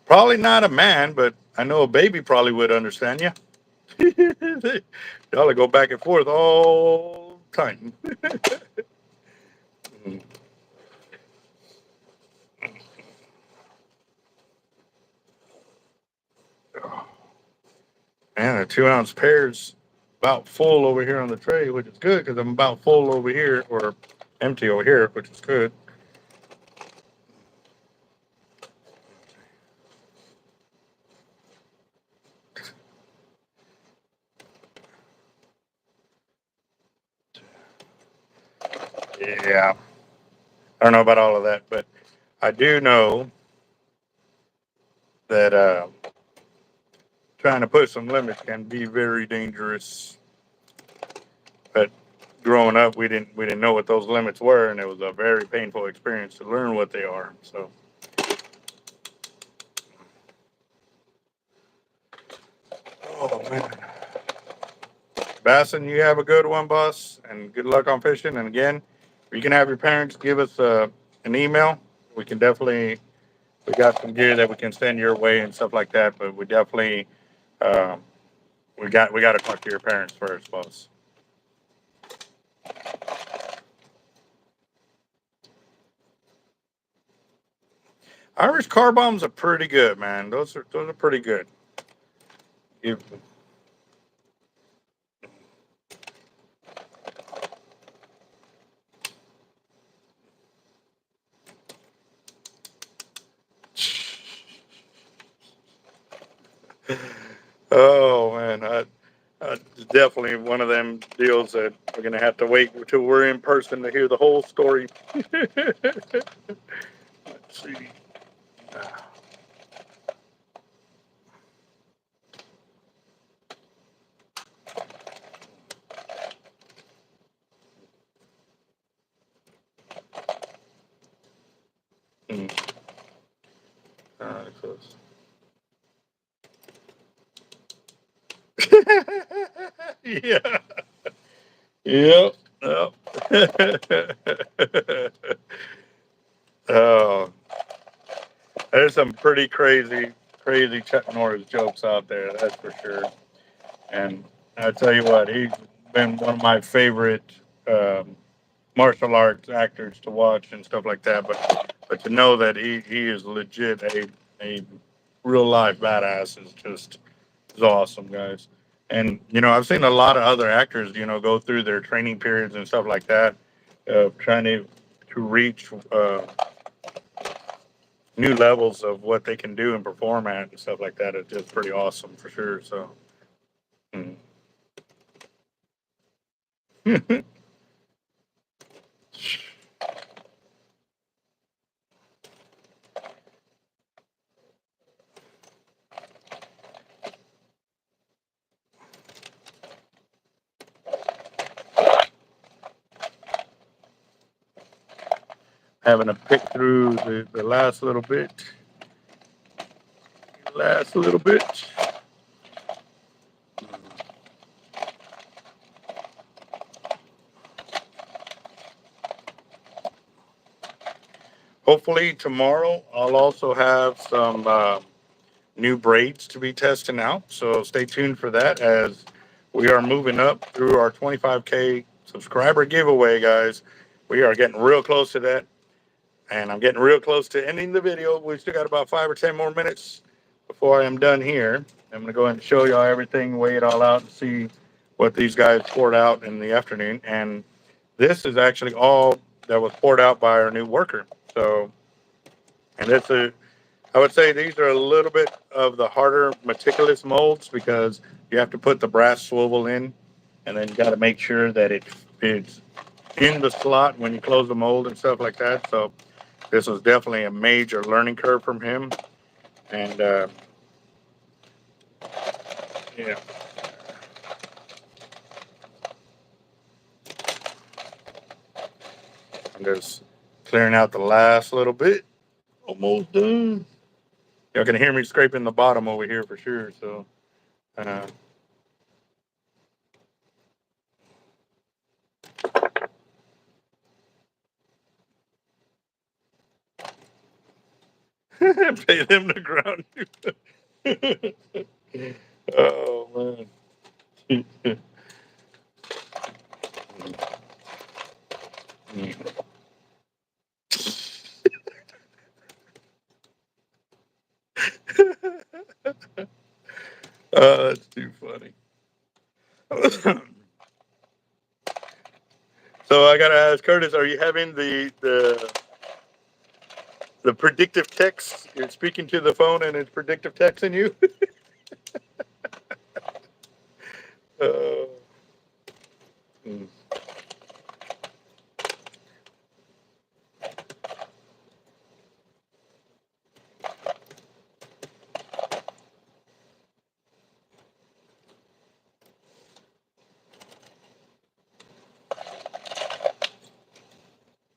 Probably not a man, but I know a baby probably would understand you. Y'all go back and forth all the time. Man, a 2 ounce pair's about full over here on the tray, which is good because I'm about full over here or empty over here, which is good. Yeah, I don't know about all of that, but I do know that trying to put some limits can be very dangerous. But growing up, we didn't know what those limits were, and it was a very painful experience to learn what they are. So, oh man, Basson, you have a good one, boss, and good luck on fishing. And again, you can have your parents give us an email. We can definitely we got some gear that we can send your way and stuff like that. But we definitely um, we got to talk to your parents first, boss. Irish car bombs are pretty good, man. Those are pretty good. If, oh man, definitely one of them deals that we're gonna have to wait until we're in person to hear the whole story. Let's see. Hmm. All right, close. Yeah. Yep. Yep. Oh, there's some pretty crazy Chuck Norris jokes out there. That's for sure. And I tell you what, he's been one of my favorite um, martial arts actors to watch and stuff like that. But to know that he is legit a real life badass is awesome, guys. And I've seen a lot of other actors, go through their training periods and stuff like that, trying to reach new levels of what they can do and perform at and stuff like that. It's just pretty awesome for sure. So. Mm. Having to pick through the last little bit. Last little bit. Hopefully tomorrow I'll also have some new braids to be testing out. So stay tuned for that as we are moving up through our 25K subscriber giveaway, guys. We are getting real close to that. And I'm getting real close to ending the video. We still got about 5 or 10 more minutes before I am done here. I'm going to go ahead and show y'all everything, weigh it all out, and see what these guys poured out in the afternoon. And this is actually all that was poured out by our new worker. So, and I would say these are a little bit of the harder, meticulous molds because you have to put the brass swivel in, and then you got to make sure that it in the slot when you close the mold and stuff like that. So this was definitely a major learning curve from him. And yeah. I'm just clearing out the last little bit. Almost done. Y'all can hear me scraping the bottom over here for sure. So pay them to ground you. Oh man. Oh, that's too funny. So I gotta ask Curtis, are you having the predictive text? You're speaking to the phone and it's predictive texting you? uh, hmm.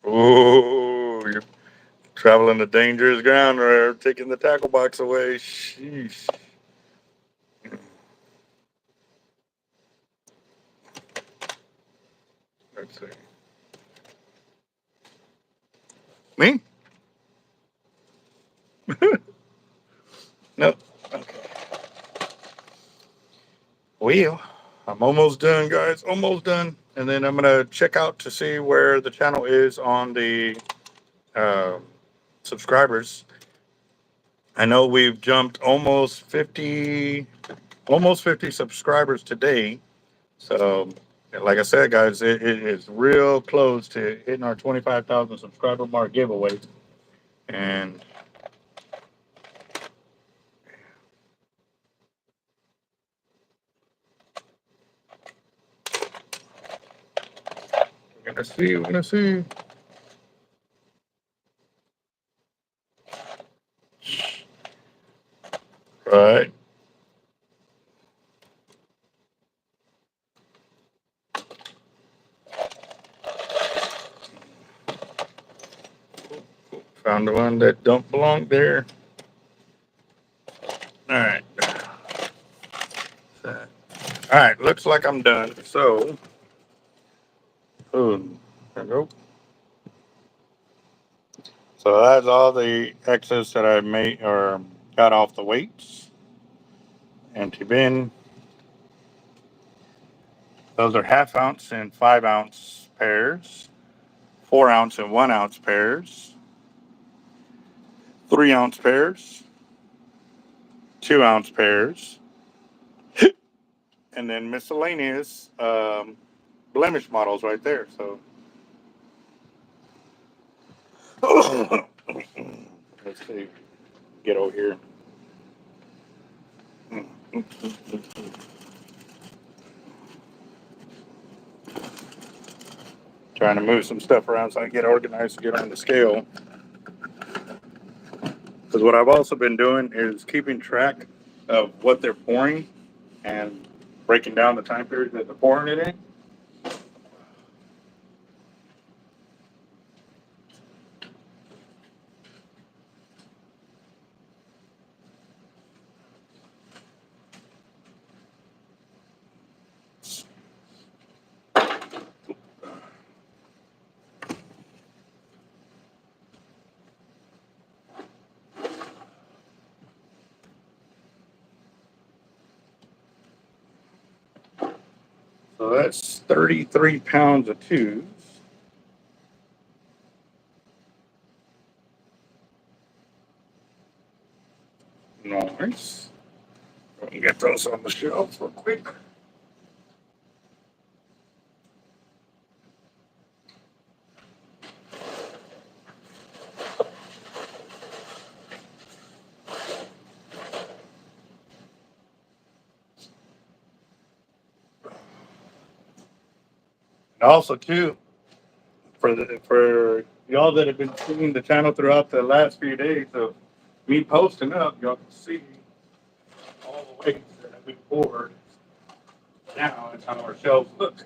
Oh, you're traveling the dangerous ground or taking the tackle box away. Sheesh. Let's see. Me? No. Okay. Well, I'm almost done, guys. Almost done. And then I'm gonna check out to see where the channel is on the uh, subscribers. I know we've jumped almost 50 subscribers today. So, like I said, guys, it is real close to hitting our 25,000 subscriber mark giveaway. And we're gonna see. Right. Found the one that don't belong there. All right. All right. Looks like I'm done. So, boom. There we go. So that's all the excess that I made or got off the weights. Empty bin. Those are 1/2 ounce and 5 ounce pairs, 4 ounce and 1 ounce pairs, 3 ounce pairs, 2 ounce pairs, and then miscellaneous blemish models right there. So let's see, get over here. Trying to move some stuff around so I can get organized to get on the scale. Because what I've also been doing is keeping track of what they're pouring and breaking down the time period that they're pouring it in. So that's 33 pounds of tubes. Nice. We can get those on the shelf real quick. And also, too, for y'all that have been seeing the channel throughout the last few days of me posting up, y'all can see all the weights that have been poured now and how our shelves look.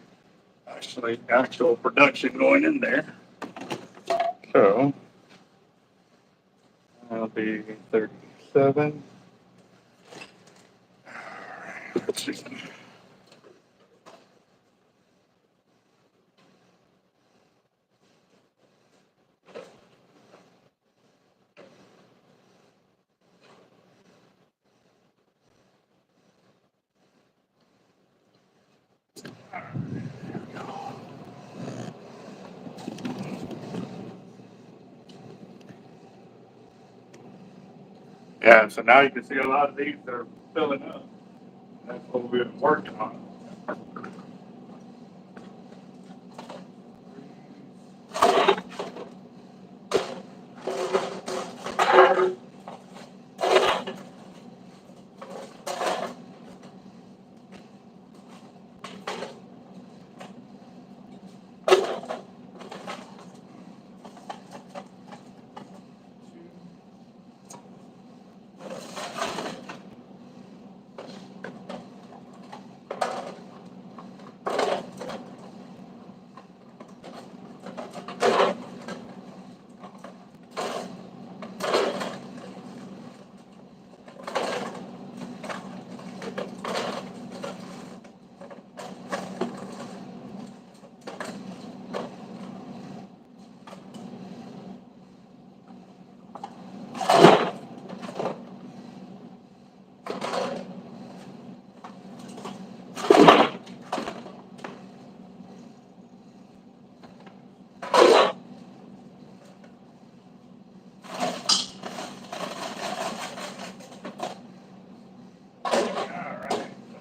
Actually, actual production going in there. So that'll be 37. Let's see. Yeah, so now you can see a lot of these that are filling up. That's what we've been working on.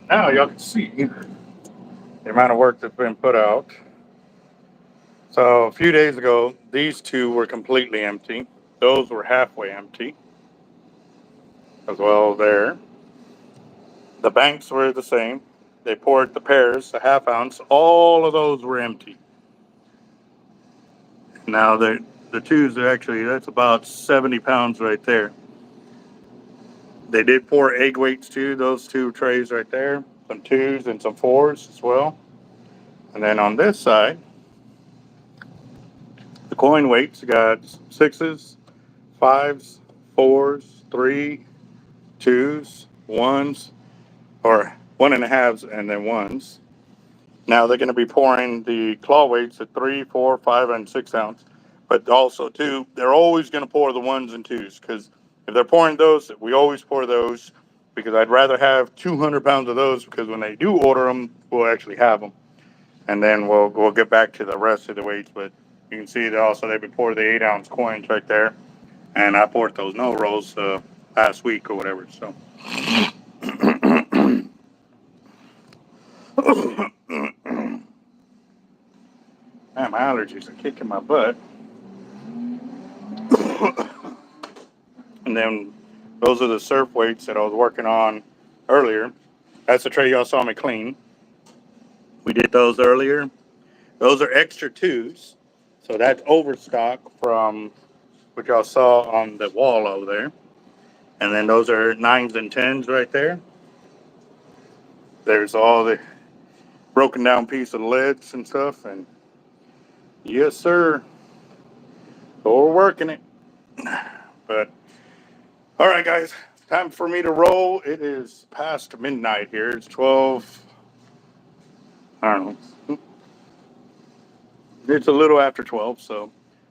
Now y'all can see the amount of work that's been put out. So a few days ago, these two were completely empty. Those were halfway empty as well there. The banks were the same. They poured the pairs, the half ounce. All of those were empty. Now the twos are actually, that's about 70 pounds right there. They did pour egg weights too, those two trays right there. Some twos and some fours as well. And then on this side, the coin weights got sixes, fives, fours, three, twos, ones, or 1.5s and then ones. Now they're going to be pouring the claw weights at 3, 4, 5, and 6 ounce. But also, too, they're always going to pour the ones and twos because if they're pouring those, we always pour those because I'd rather have 200 pounds of those because when they do order them, we'll actually have them. And then we'll get back to the rest of the weights. But you can see that also they've been pouring the 8 ounce coins right there. And I poured those no rolls last week or whatever. So. Man, my allergies are kicking my butt. And then those are the surf weights that I was working on earlier. That's the tray y'all saw me clean. We did those earlier. Those are extra twos. So that's overstock from what y'all saw on the wall over there. And then those are 9s and 10s right there. There's all the broken down piece of lids and stuff. And yes, sir. So we're working it. But all right, guys, time for me to roll. It is past midnight here. It's 12. I don't know. It's a little after 12. So,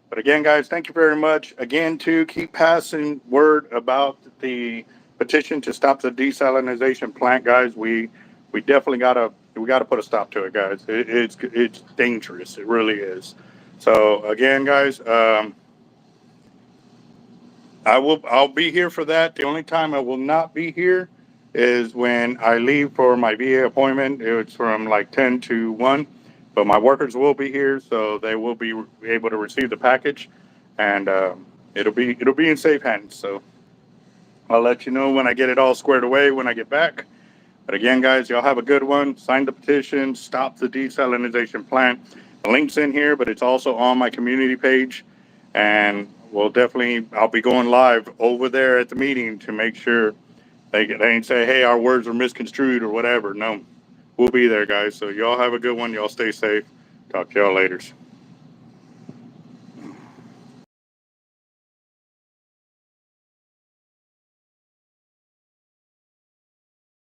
but again, guys, thank you very much. Again, to keep passing word about the petition to stop the desalination plant, guys. We definitely gotta put a stop to it, guys. It's dangerous. It really is. So again, guys. I'll be here for that. The only time I will not be here is when I leave for my VA appointment. It's from like 10 to 1. But my workers will be here, so they will be able to receive the package, and it'll be in safe hands. So I'll let you know when I get it all squared away when I get back. But again, guys, y'all have a good one. Sign the petition. Stop the desalination plant. The link's in here, but it's also on my community page. And I'll be going live over there at the meeting to make sure they ain't say, hey, our words were misconstrued or whatever. No, we'll be there, guys. So y'all have a good one. Y'all stay safe. Talk to y'all later.